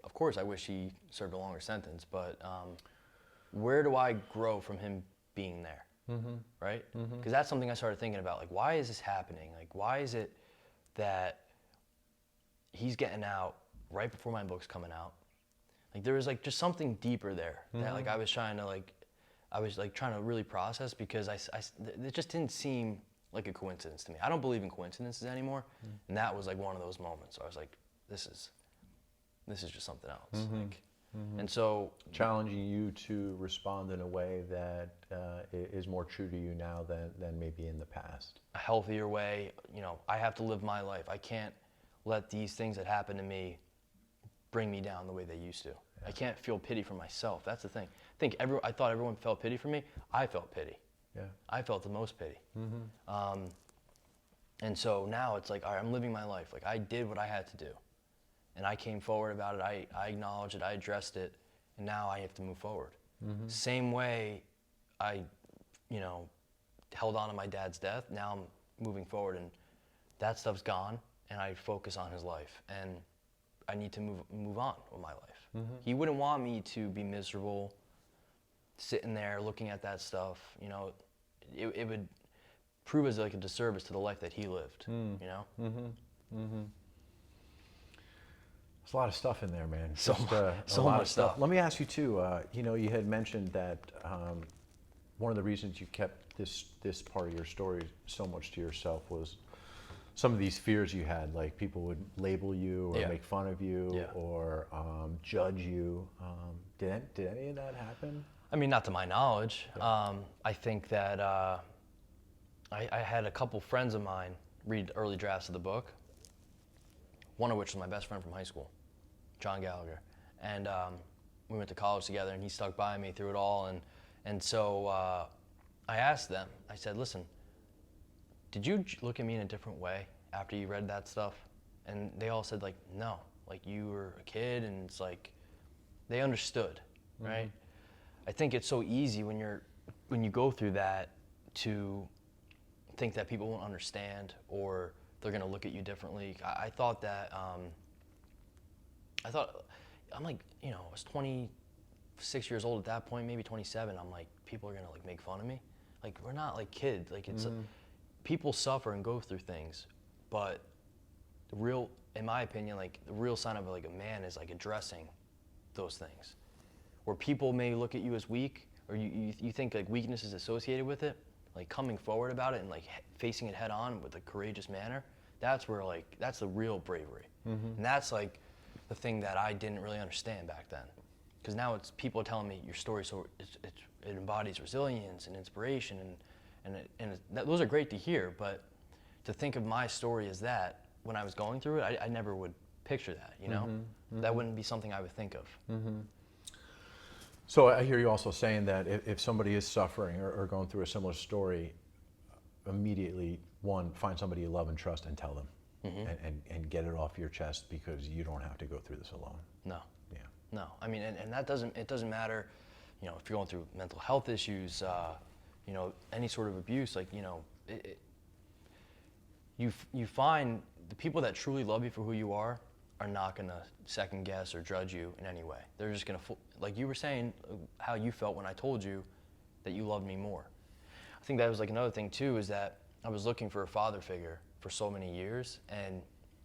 of course I wish he served a longer sentence, but where do I grow from him being there? Mm-hmm. Right? Because that's something I started thinking about. Like, why is this happening? Like, why is it that he's getting out right before my book's coming out? Like, there was like just something deeper there that like I was trying to really process, because it just didn't seem like a coincidence to me. I don't believe in coincidences anymore, and that was like one of those moments. I was like, this is just something else. Like, and so challenging you to respond in a way that is more true to you now than maybe in the past. A healthier way. I have to live my life. I can't let these things that happen to me bring me down the way they used to. Yeah. I can't feel pity for myself. That's the thing. I thought everyone felt pity for me. I felt pity. Yeah. I felt the most pity. Mm-hmm. And so now it's like, all right, I'm living my life. Like, I did what I had to do. And I came forward about it, I acknowledged it, I addressed it, and now I have to move forward. Mm-hmm. Same way I you know, held on to my dad's death. Now I'm moving forward, and that stuff's gone, and I focus on his life, and I need to move on with my life. Mm-hmm. He wouldn't want me to be miserable, sitting there looking at that stuff. You know, it would prove as like a disservice to the life that he lived. You know. Mm-hmm. Mm-hmm. There's a lot of stuff in there, man. So lot much of stuff. Let me ask you too. You know, you had mentioned that one of the reasons you kept this part of your story so much to yourself was some of these fears you had, like people would label you or make fun of you or judge you. Did any of that happen? I mean, not to my knowledge. I think that I had a couple friends of mine read early drafts of the book, one of which was my best friend from high school, John Gallagher. And we went to college together, and he stuck by me through it all. And so I asked them, I said, listen, did you look at me in a different way after you read that stuff? And they all said, like, no. Like, you were a kid, and it's like, they understood, right? I think it's so easy when you go through that to think that people won't understand or they're gonna look at you differently. I thought that, I'm like, you know, I was 26 years old at that point, maybe 27. I'm like, people are gonna like make fun of me. Like, we're not like kids. Like, it's people suffer and go through things, but the real, in my opinion, like the real sign of like a man is like addressing those things. Where people may look at you as weak, or you think like weakness is associated with it, like coming forward about it and like facing it head on with a courageous manner, that's where like, that's the real bravery. And that's like the thing that I didn't really understand back then. Because now it's people are telling me your story, so it embodies resilience and inspiration, and those are great to hear, but to think of my story as that, when I was going through it, I never would picture that, you know? That wouldn't be something I would think of. So I hear you also saying that if somebody is suffering or going through a similar story, immediately, one, find somebody you love and trust and tell them, and get it off your chest, because you don't have to go through this alone. No. Yeah. No, I mean, and that it doesn't matter, you know, if you're going through mental health issues, you know, any sort of abuse, like, you know, you find the people that truly love you for who you are not gonna second guess or judge you in any way. They're just gonna, like you were saying, how you felt when I told you that you loved me more. I think that was like another thing too, is that I was looking for a father figure for so many years, and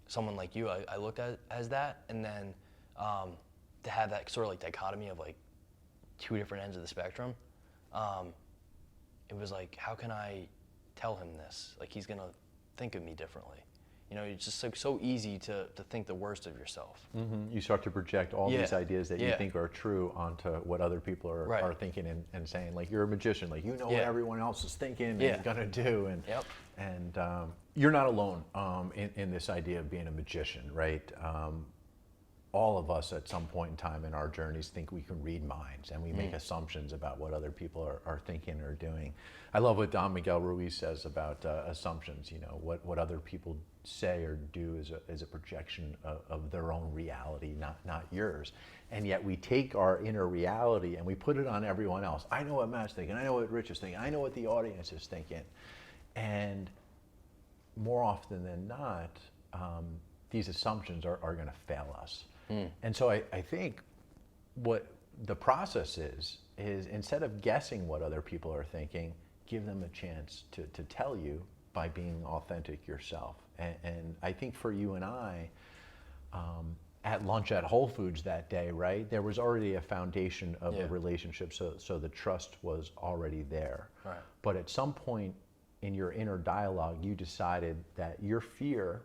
someone like you, I looked at as that, and then to have that sort of like dichotomy of like two different ends of the spectrum, it was like, how can I tell him this? Like, he's gonna think of me differently. You know, it's just like so easy to think the worst of yourself. You start to project all these ideas that you think are true onto what other people are thinking and saying, like, you're a magician, like, you know what everyone else is thinking and gonna do, and you're not alone in this idea of being a magician, right? All of us at some point in time in our journeys think we can read minds, and we make assumptions about what other people are thinking or doing. I love what Don Miguel Ruiz says about assumptions. You know, what other people say or do is a projection of their own reality, not yours. And yet we take our inner reality and we put it on everyone else. I know what Matt's thinking, I know what Rich is thinking, I know what the audience is thinking. And more often than not, these assumptions are going to fail us. And so I think what the process is instead of guessing what other people are thinking, give them a chance to tell you by being authentic yourself. And I think for you and I, at lunch at Whole Foods that day, right, there was already a foundation of the relationship, so the trust was already there. Right. But at some point in your inner dialogue, you decided that your fear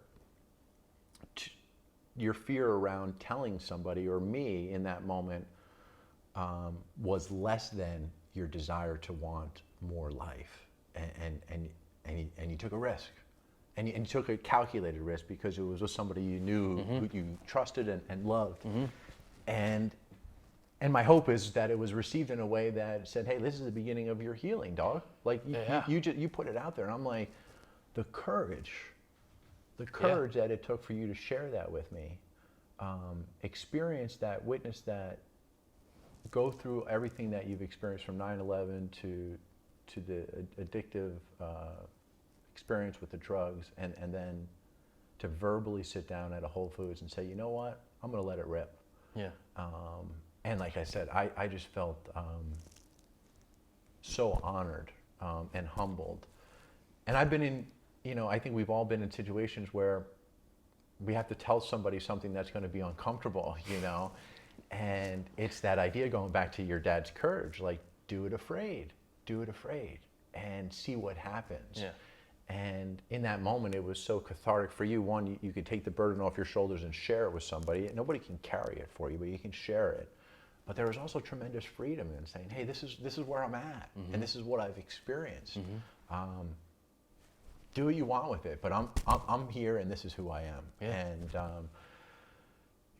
around telling somebody or me in that moment was less than your desire to want more life, and you took a risk, and you took a calculated risk because it was with somebody you knew, who you trusted and loved, and my hope is that it was received in a way that said, hey, this is the beginning of your healing, dog. Like you put it out there, and I'm like, the courage that it took for you to share that with me, experience that, witness that, go through everything that you've experienced from 9/11 to to the addictive experience with the drugs, and then to verbally sit down at a Whole Foods and say, you know what, I'm going to let it rip. Yeah. And like I said, I just felt so honored and humbled. And I've been in, I think we've all been in situations where we have to tell somebody something that's going to be uncomfortable, and it's that idea, going back to your dad's courage, like do it afraid, and see what happens. Yeah. And in that moment, it was so cathartic for you. One, you could take the burden off your shoulders and share it with somebody. Nobody can carry it for you, but you can share it. But there was also tremendous freedom in saying, hey, this is where I'm at, and this is what I've experienced. Do what you want with it, but I'm here, and this is who I am. Yeah.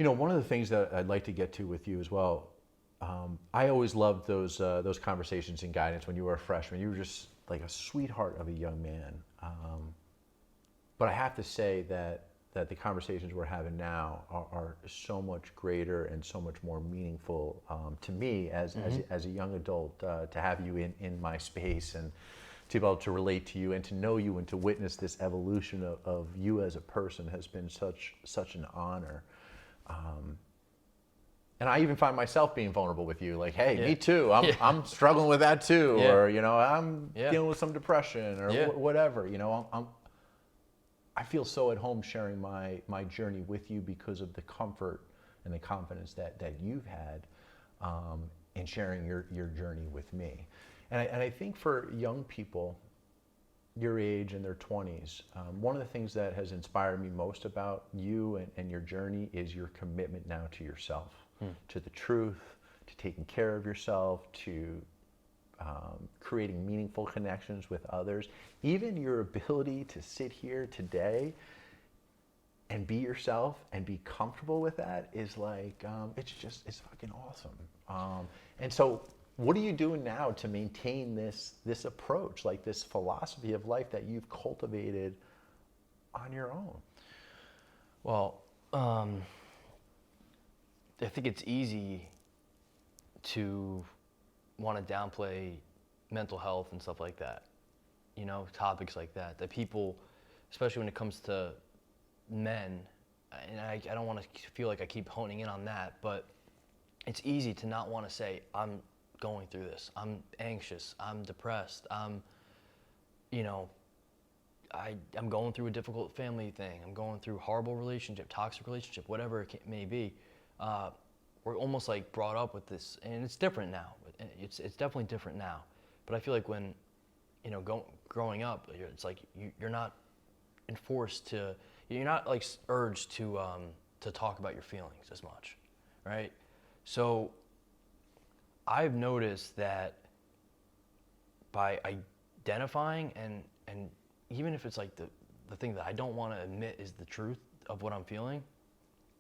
And one of the things that I'd like to get to with you as well, I always loved those conversations and guidance when you were a freshman. You were just like a sweetheart of a young man. But I have to say that the conversations we're having now are so much greater and so much more meaningful to me as a young adult, to have you in my space and to be able to relate to you and to know you and to witness this evolution of you as a person has been such an honor. And I even find myself being vulnerable with you, like, hey, me too. I'm struggling with that too, or I'm dealing with some depression or whatever. I feel so at home sharing my journey with you because of the comfort and the confidence that you've had in sharing your journey with me. And I think for young people your age in their 20s, one of the things that has inspired me most about you and your journey is your commitment now to yourself, to the truth, to taking care of yourself, to creating meaningful connections with others. Even your ability to sit here today and be yourself and be comfortable with that is like, it's fucking awesome. And so what are you doing now to maintain this approach, like this philosophy of life that you've cultivated on your own? Well, I think it's easy to want to downplay mental health and stuff like that, topics like that people, especially when it comes to men, and I don't want to feel like I keep honing in on that, but it's easy to not want to say, I'm going through this, I'm anxious, I'm depressed, I'm going through a difficult family thing, I'm going through horrible relationship, toxic relationship, whatever it may be. We're almost like brought up with this, and it's different now. It's definitely different now. But I feel like when, growing up, it's like you're not enforced to, you're not like urged to talk about your feelings as much, right? So I've noticed that by identifying and even if it's like the thing that I don't want to admit is the truth of what I'm feeling,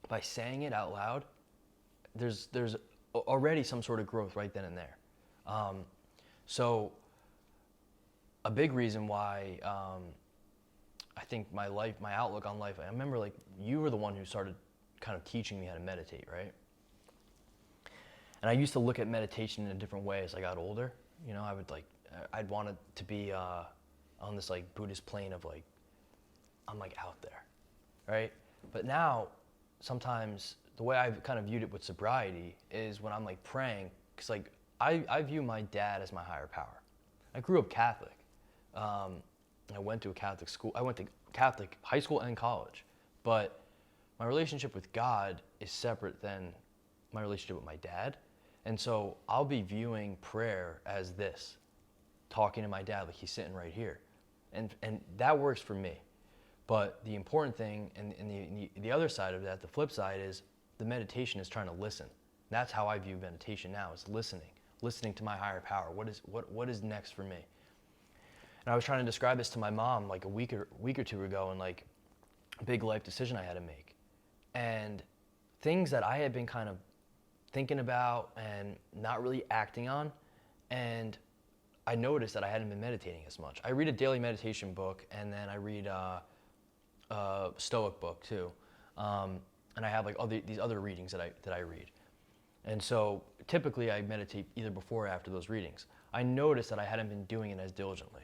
by saying it out loud, there's already some sort of growth right then and there. So a big reason why I think my outlook on life, I remember like you were the one who started kind of teaching me how to meditate, right? And I used to look at meditation in a different way as I got older. I'd want it to be on this like Buddhist plane of like, I'm like out there, right? But now, sometimes the way I've kind of viewed it with sobriety is when I'm like praying, because like I view my dad as my higher power. I grew up Catholic. I went to a Catholic school. I went to Catholic high school and college, but my relationship with God is separate than my relationship with my dad. And so I'll be viewing prayer as this, talking to my dad like he's sitting right here. And that works for me. But the important thing, and the other side of that, the flip side is the meditation is trying to listen. That's how I view meditation now, is listening to my higher power. What is next for me? And I was trying to describe this to my mom like a week or two ago, and like a big life decision I had to make. And things that I had been kind of thinking about and not really acting on, and I noticed that I hadn't been meditating as much. I read a daily meditation book, and then I read a Stoic book too, and I have like these other readings that I read. And so typically I meditate either before or after those readings. I noticed that I hadn't been doing it as diligently.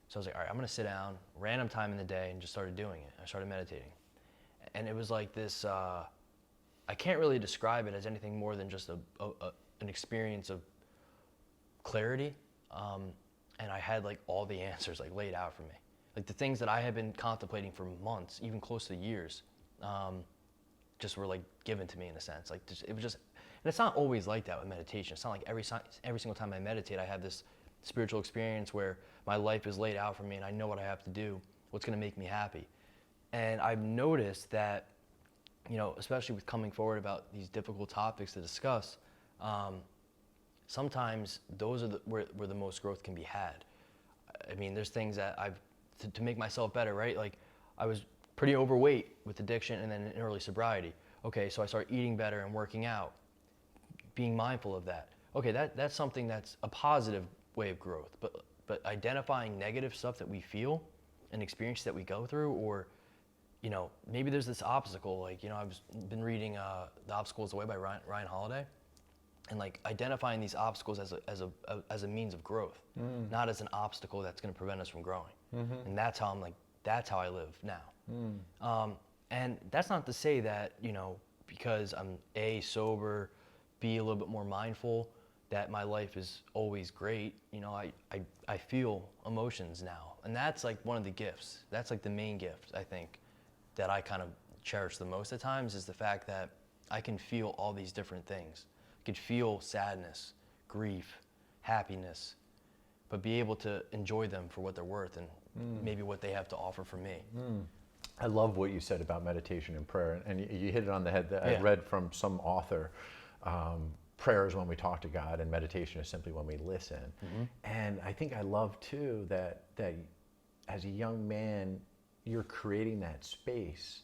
So I was like, all right, I'm gonna sit down, random time in the day, and just started doing it. I started meditating. And it was like this, I can't really describe it as anything more than just an experience of clarity. And I had like all the answers like laid out for me. Like the things that I had been contemplating for months, even close to years, just were like given to me in a sense. Like it was just, and it's not always like that with meditation. It's not like every single time I meditate, I have this spiritual experience where my life is laid out for me and I know what I have to do, what's gonna make me happy. And I've noticed that, you know, especially with coming forward about these difficult topics to discuss, sometimes those are where the most growth can be had. I mean, there's things that to make myself better, right? Like I was pretty overweight with addiction and then in early sobriety. Okay, so I started eating better and working out, being mindful of that. Okay, that's something that's a positive way of growth, but identifying negative stuff that we feel and experiences that we go through, or you know, maybe there's this obstacle, like, you know, I've been reading The Obstacle Is the Way by Ryan Holiday, and like identifying these obstacles as a means of growth, not as an obstacle that's going to prevent us from growing. And that's how that's how I live now. And that's not to say that, you know, because I'm A, sober, B, a little bit more mindful, that my life is always great. You know, I feel emotions now, and that's like one of the gifts. That's like the main gift, I think, that I kind of cherish the most at times, is the fact that I can feel all these different things. I could feel sadness, grief, happiness, but be able to enjoy them for what they're worth and maybe what they have to offer for me. I love what you said about meditation and prayer, and you hit it on the head. That Yeah. I read from some author, prayer is when we talk to God, and meditation is simply when we listen. And I think I love too that as a young man, you're creating that space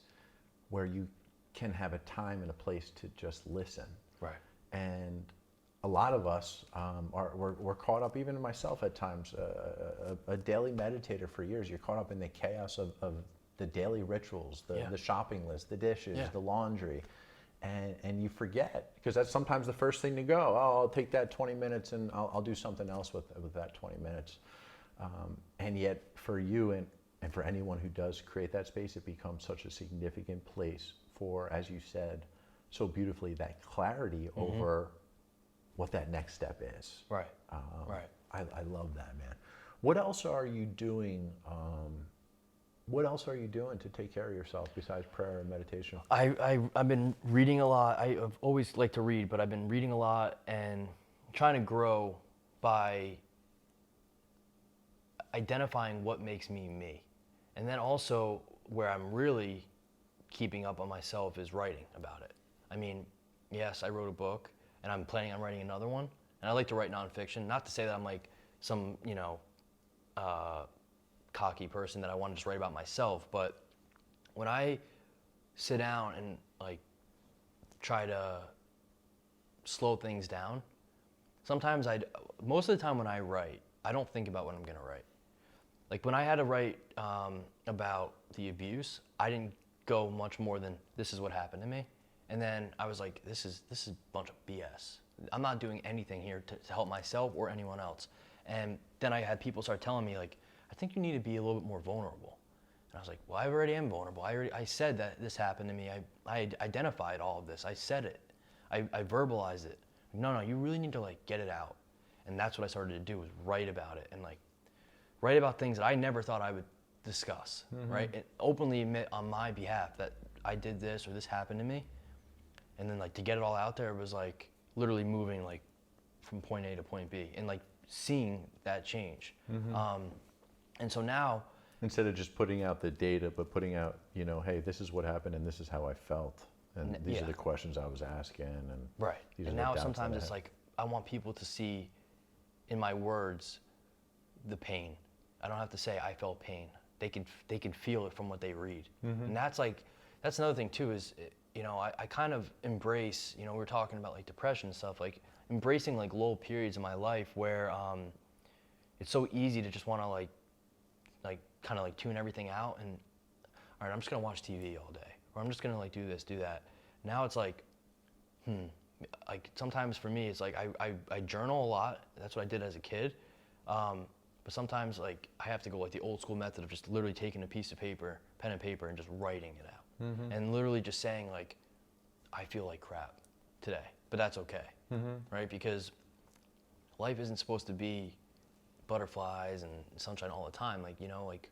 where you can have a time and a place to just listen. Right. And a lot of us we're caught up, even myself at times, a daily meditator for years. You're caught up in the chaos of the daily rituals, the shopping list, the dishes, the laundry, and you forget, because that's sometimes the first thing to go. Oh, I'll take that 20 minutes and I'll do something else with that 20 minutes. And yet for you and for anyone who does create that space, it becomes such a significant place for, as you said so beautifully, that clarity over what that next step is. Right. Right. I love that, man. What else are you doing? What else are you doing to take care of yourself besides prayer and meditation? I've been reading a lot. I've always liked to read, but I've been reading a lot and trying to grow by identifying what makes me me. And then also where I'm really keeping up on myself is writing about it. I mean, yes, I wrote a book and I'm planning on writing another one. And I like to write nonfiction. Not to say that I'm like some, you know, cocky person that I want to just write about myself, but when I sit down and like try to slow things down, sometimes most of the time when I write, I don't think about what I'm gonna write. Like when I had to write about the abuse, I didn't go much more than this is what happened to me. And then I was like, this is a bunch of BS. I'm not doing anything here to help myself or anyone else. And then I had people start telling me like, I think you need to be a little bit more vulnerable. And I was like, well, I already am vulnerable. I said that this happened to me. I identified all of this. I said it. I verbalized it. No, you really need to like get it out. And that's what I started to do, was write about it, and like write about things that I never thought I would discuss, right? And openly admit on my behalf that I did this or this happened to me. And then like to get it all out there was like literally moving like from point A to point B and like seeing that change. And so now, instead of just putting out the data, but putting out, you know, hey, this is what happened and this is how I felt, and these are the questions I was asking, and right. These and are the now doubts sometimes that I it's had. like I want people to see in my words the pain. I don't have to say I felt pain. They can feel it from what they read. And that's another thing too, is, you know, I kind of embrace, you know, we were talking about like depression and stuff, like embracing like low periods in my life where it's so easy to just want to like kind of like tune everything out and, all right, I'm just gonna watch TV all day, or I'm just gonna like do this, do that. Now it's like, like sometimes for me, it's like I journal a lot. That's what I did as a kid. But sometimes like I have to go like the old school method of just literally taking a piece of paper, pen and paper, and just writing it out. And literally just saying like, I feel like crap today, but that's okay, right? Because life isn't supposed to be butterflies and sunshine all the time. Like, you know, like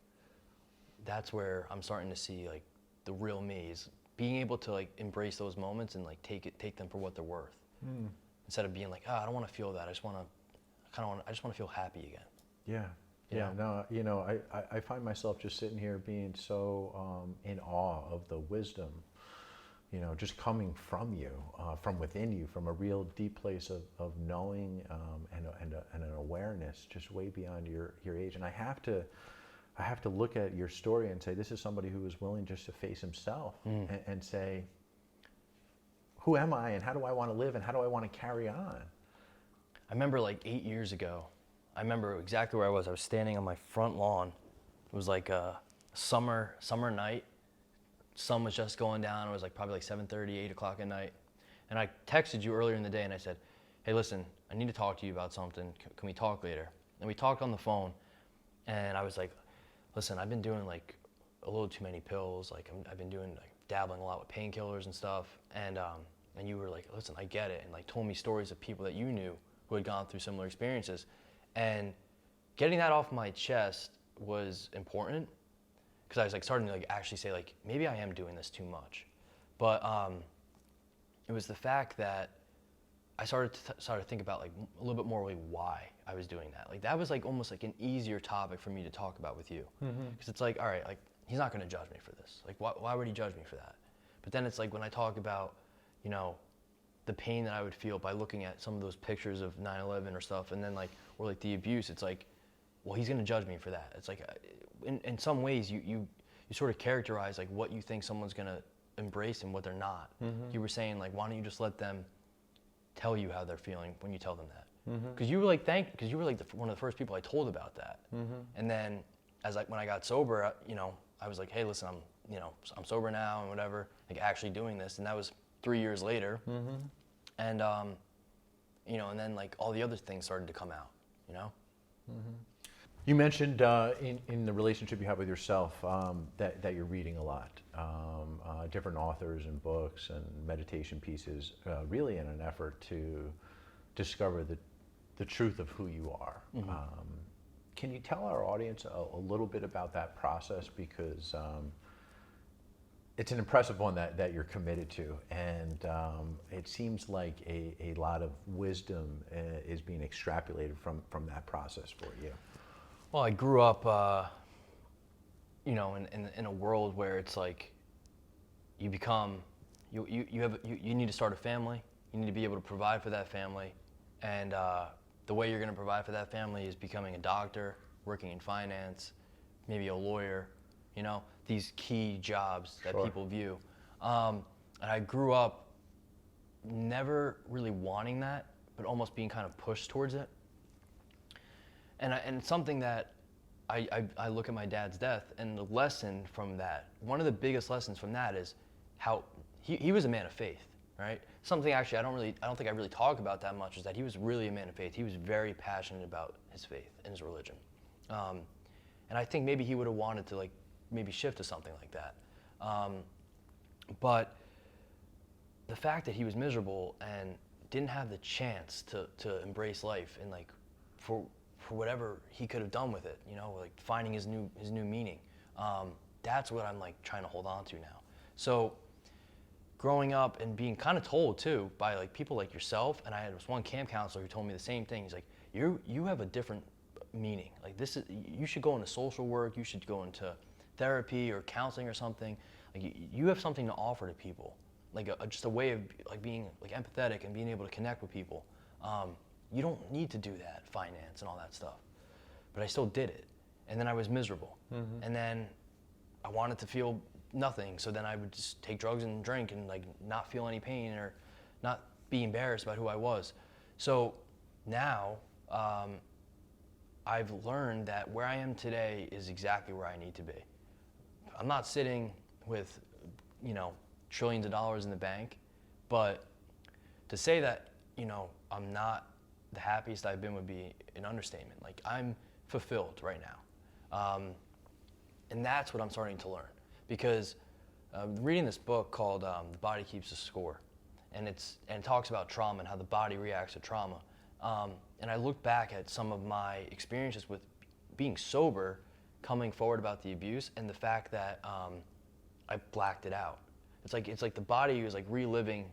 that's where I'm starting to see like the real me is being able to like embrace those moments and like take them for what they're worth. Instead of being like, oh, I don't want to feel that. I just want to feel happy again. Yeah. You Yeah, know? no, you know, I find myself just sitting here being so in awe of the wisdom, you know, just coming from you, from within you, from a real deep place of knowing and an awareness just way beyond your age. And I have to look at your story and say, this is somebody who is willing just to face himself and say, who am I and how do I want to live and how do I want to carry on? I remember like 8 years ago, I remember exactly where I was. I was standing on my front lawn. It was like a summer night. Sun was just going down. It was like probably like 7:30, 8 o'clock at night. And I texted you earlier in the day and I said, hey, listen, I need to talk to you about something. Can we talk later? And we talked on the phone and I was like, listen, I've been doing like a little too many pills. Like I've been doing like dabbling a lot with painkillers and stuff. And you were like, listen, I get it. And like told me stories of people that you knew who had gone through similar experiences. And getting that off my chest was important because I was like starting to like actually say like, maybe I am doing this too much. But it was the fact that I started to think about like a little bit more like why I was doing that. Like that was like almost like an easier topic for me to talk about with you. Because it's like, all right, like he's not gonna judge me for this. Like why would he judge me for that? But then it's like when I talk about, you know, the pain that I would feel by looking at some of those pictures of 9/11 or stuff, and then like, or like the abuse, it's like, well, he's gonna judge me for that. It's like, in some ways, you sort of characterize like what you think someone's gonna embrace and what they're not. You were saying like, why don't you just let them tell you how they're feeling when you tell them that? Because you were like, one of the first people I told about that. And then, when I got sober, you know, I was like, hey, listen, I'm sober now and whatever, like actually doing this, and that was 3 years later. And you know, and then like all the other things started to come out, you know. You mentioned in the relationship you have with yourself that you're reading a lot, different authors and books and meditation pieces, really in an effort to discover the truth of who you are. Can you tell our audience a little bit about that process? Because it's an impressive one that you're committed to, and it seems like a lot of wisdom is being extrapolated from that process for you. Well, I grew up, you know, in a world where it's like you need to start a family. You need to be able to provide for that family, and the way you're going to provide for that family is becoming a doctor, working in finance, maybe a lawyer. You know, these key jobs that people view. And I grew up never really wanting that, but almost being kind of pushed towards it. And it's something that I look at my dad's death, and the lesson from that, one of the biggest lessons from that is how he was a man of faith, right? Something actually I don't think I really talk about that much is that he was really a man of faith. He was very passionate about his faith and his religion. And I think maybe he would have wanted to like maybe shift to something like that. But the fact that he was miserable and didn't have the chance to embrace life and like for whatever he could have done with it, you know, like finding his new meaning. That's what I'm like trying to hold on to now. So growing up and being kind of told too by like people like yourself, and I had this one camp counselor who told me the same thing. He's like, you have a different meaning. Like you should go into social work. You should go into therapy or counseling or something. Like you have something to offer to people, like just a way of like being like empathetic and being able to connect with people. You don't need to do that, finance and all that stuff. But I still did it, and then I was miserable, and then I wanted to feel nothing. So then I would just take drugs and drink and like not feel any pain or not be embarrassed about who I was. So now I've learned that where I am today is exactly where I need to be. I'm not sitting with, you know, trillions of dollars in the bank, but to say that, you know, I'm not the happiest I've been would be an understatement. Like, I'm fulfilled right now. And that's what I'm starting to learn, because reading this book called The Body Keeps the Score, and it talks about trauma and how the body reacts to trauma. And I look back at some of my experiences with being sober, coming forward about the abuse, and the fact that I blacked it out. It's like the body is like reliving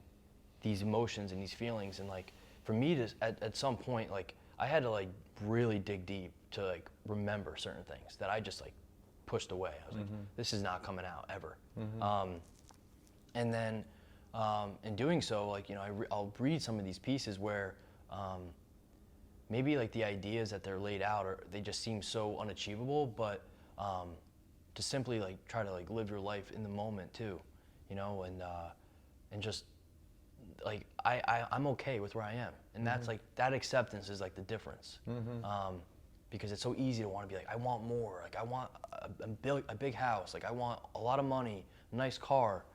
these emotions and these feelings, and like for me to at some point, like I had to like really dig deep to like remember certain things that I just like pushed away. I was like, this is not coming out ever. And then in doing so, like, you know, I'll read some of these pieces where maybe like the ideas that they're laid out, or they just seem so unachievable, but to simply like try to like live your life in the moment too, you know, and just like I'm okay with where I am, and that's like that acceptance is like the difference, because it's so easy to want to be like, I want more, like I want a big house, like I want a lot of money, a nice car,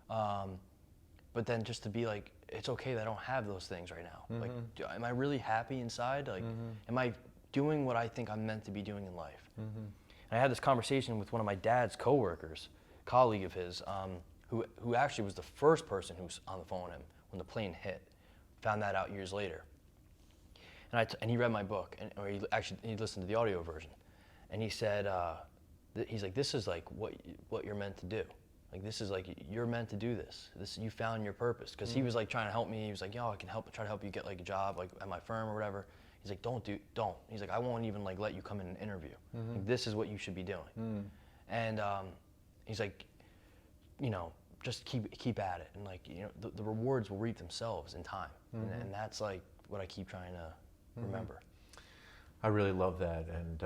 but then just to be like, it's okay that I don't have those things right now. Like, am I really happy inside? Like, am I doing what I think I'm meant to be doing in life? And I had this conversation with one of my dad's coworkers, colleague of his, who actually was the first person who was on the phone with him when the plane hit. Found that out years later. And he read my book, or he listened to the audio version, and he said, he's like, this is like what you're meant to do. Like, this is like, you're meant to do this. You found your purpose. Because he was like trying to help me. He was like, yo, I can try to help you get like a job like at my firm or whatever. He's like, don't. He's like, I won't even like let you come in an interview. Like, this is what you should be doing. And he's like, you know, just keep at it. And like, you know, the rewards will reap themselves in time. And that's like what I keep trying to remember. I really love that, and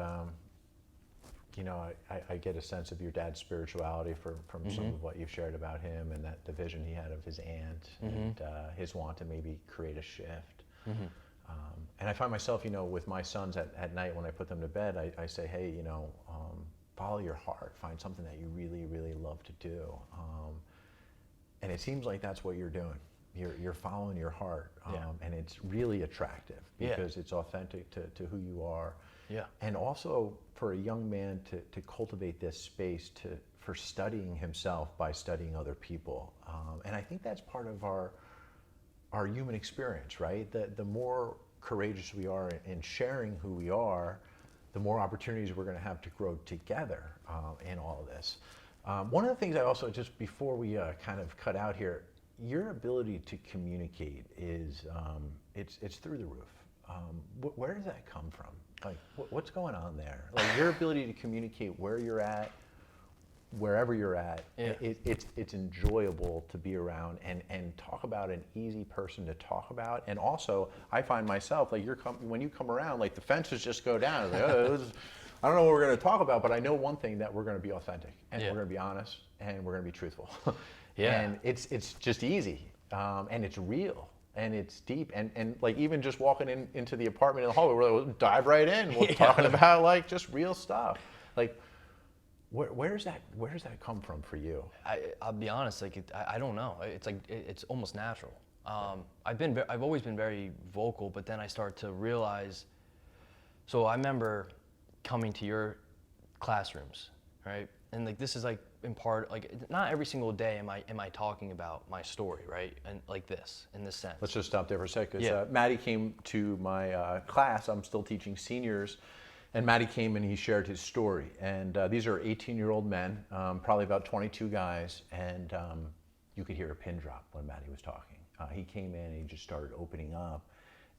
you know, I get a sense of your dad's spirituality from some of what you've shared about him, and that the vision he had of his aunt and his want to maybe create a shift. And I find myself, you know, with my sons at night when I put them to bed, I say, hey, you know, follow your heart, find something that you really, really love to do. And it seems like that's what you're doing. You're following your heart, and it's really attractive because it's authentic to who you are. Yeah. And also for a young man to cultivate this space for studying himself by studying other people. And I think that's part of our human experience, right? The more courageous we are in sharing who we are, the more opportunities we're going to have to grow together in all of this. One of the things I also, just before we kind of cut out here, your ability to communicate is, it's through the roof. Where does that come from? Like, what's going on there? Like, your ability to communicate where you're at, wherever you're at, it's enjoyable to be around and talk about, an easy person to talk about. And also, I find myself, like, when you come around, like, the fences just go down. Like, I don't know what we're going to talk about, but I know one thing, that we're going to be authentic, and we're going to be honest, and we're going to be truthful. And it's just easy, and it's real, and it's deep, and like, even just walking into the apartment in the hallway, we'll dive right in. We're talking about like just real stuff. Like, where does that come from for you? I'll be honest, like I don't know. It's like it's almost natural. I've always been very vocal, but then I start to realize. So I remember coming to your classrooms, right? And like, this is like in part, like, not every single day am I talking about my story, right? And like this, in this sense. Let's just stop there for a second. Maddie came to my class. I'm still teaching seniors, and Maddie came and he shared his story. And these are 18-year-old men, probably about 22 guys, and you could hear a pin drop when Maddie was talking. He came in and he just started opening up,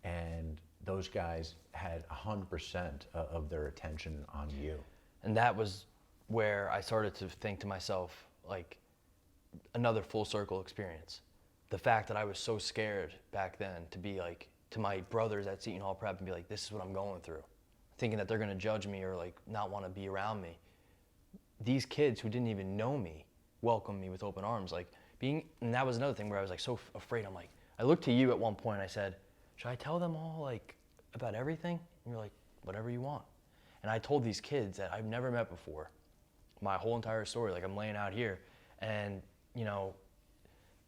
and those guys had 100% of their attention on you. And that was where I started to think to myself, like, another full circle experience. The fact that I was so scared back then to be like, to my brothers at Seton Hall Prep, and be like, this is what I'm going through. Thinking that they're gonna judge me or like not wanna be around me. These kids who didn't even know me welcomed me with open arms. Like, and that was another thing where I was like so afraid. I'm like, I looked to you at one point and I said, should I tell them all like about everything? And you're like, whatever you want. And I told these kids that I've never met before my whole entire story. Like, I'm laying out here, and you know,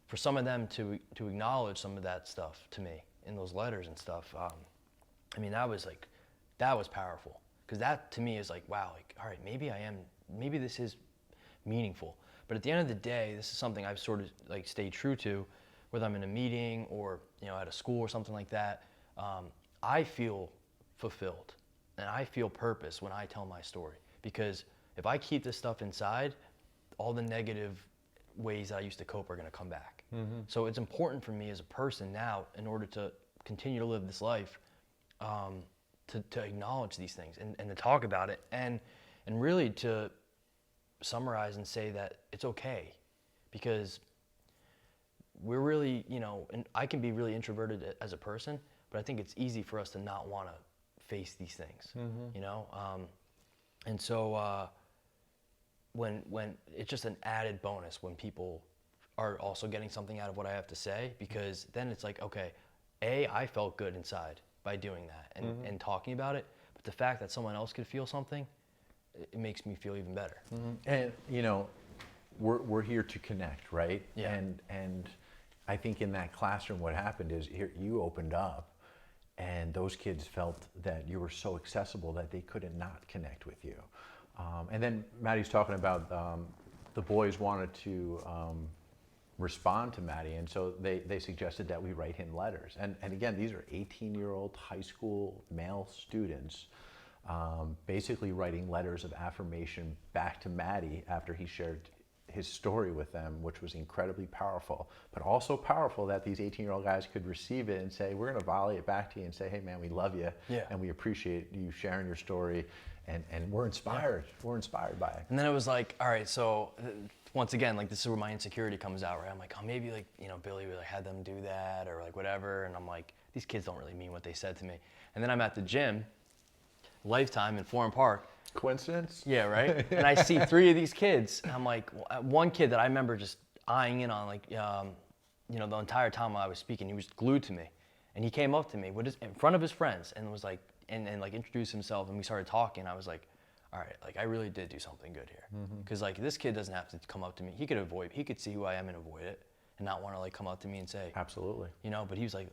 for some of them to acknowledge some of that stuff to me in those letters and stuff, I mean, that was powerful, because that to me is like, wow, like, all right, maybe this is meaningful. But at the end of the day, this is something I've sort of like stayed true to, whether I'm in a meeting or, you know, at a school or something like that. I feel fulfilled and I feel purpose when I tell my story, because if I keep this stuff inside, all the negative ways that I used to cope are going to come back. So it's important for me as a person now, in order to continue to live this life, to acknowledge these things and to talk about it, and really to summarize and say that it's okay, because we're really, you know, and I can be really introverted as a person, but I think it's easy for us to not want to face these things, you know? And so when it's just an added bonus when people are also getting something out of what I have to say, because then it's like, okay, I felt good inside by doing that and talking about it, but the fact that someone else could feel something, it makes me feel even better. And you know, we're here to connect, right? Yeah. And I think in that classroom, what happened is here you opened up, and those kids felt that you were so accessible that they couldn't not connect with you. And then Maddie's talking about the boys wanted to respond to Maddie, and so they suggested that we write him letters. And again, these are 18-year-old high school male students, basically writing letters of affirmation back to Maddie after he shared his story with them, which was incredibly powerful, but also powerful that these 18-year-old guys could receive it and say, we're going to volley it back to you and say, hey man, we love you, and we appreciate you sharing your story, and we're inspired. We're inspired by it. And then it was like, all right, so once again, like, this is where my insecurity comes out, right? I'm like, oh, maybe, like, you know, Billy would like had them do that, or like whatever, and I'm like, these kids don't really mean what they said to me. And then I'm at the gym, Lifetime in Forum Park. Coincidence? Yeah, right? And I see 3 of these kids, and I'm like, one kid that I remember just eyeing in on, like, you know, the entire time I was speaking, he was glued to me. And he came up to me in front of his friends and was like, and like introduced himself, and we started talking. I was like, all right, like, I really did do something good here. Because like, this kid doesn't have to come up to me. He could see who I am and avoid it, and not want to like come up to me and say, Absolutely. you know, but he was like,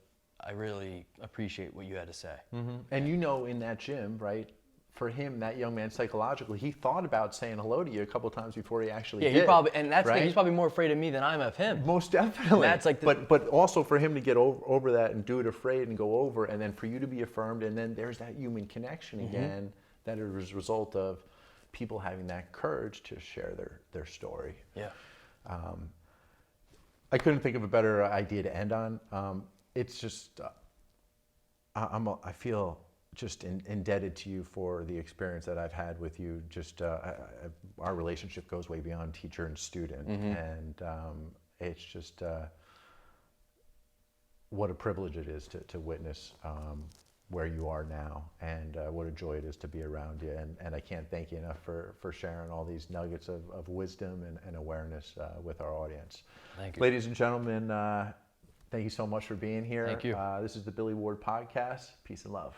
I really appreciate what you had to say. And you know, in that gym, right, for him, that young man, psychologically, he thought about saying hello to you a couple times before he actually did. Yeah, he probably, and that's the right? thing, he's probably more afraid of me than I am of him. Most definitely. And that's like but also for him to get over that and do it afraid and go over, and then for you to be affirmed, and then there's that human connection again, that is a result of people having that courage to share their story. Yeah. I couldn't think of a better idea to end on. It's just, I feel just indebted to you for the experience that I've had with you. Just our relationship goes way beyond teacher and student, and it's just what a privilege it is to witness where you are now, and what a joy it is to be around you. And I can't thank you enough for sharing all these nuggets of wisdom and awareness with our audience. Thank you. Ladies and gentlemen, thank you so much for being here. Thank you. This is the Billy Ward Podcast. Peace and love.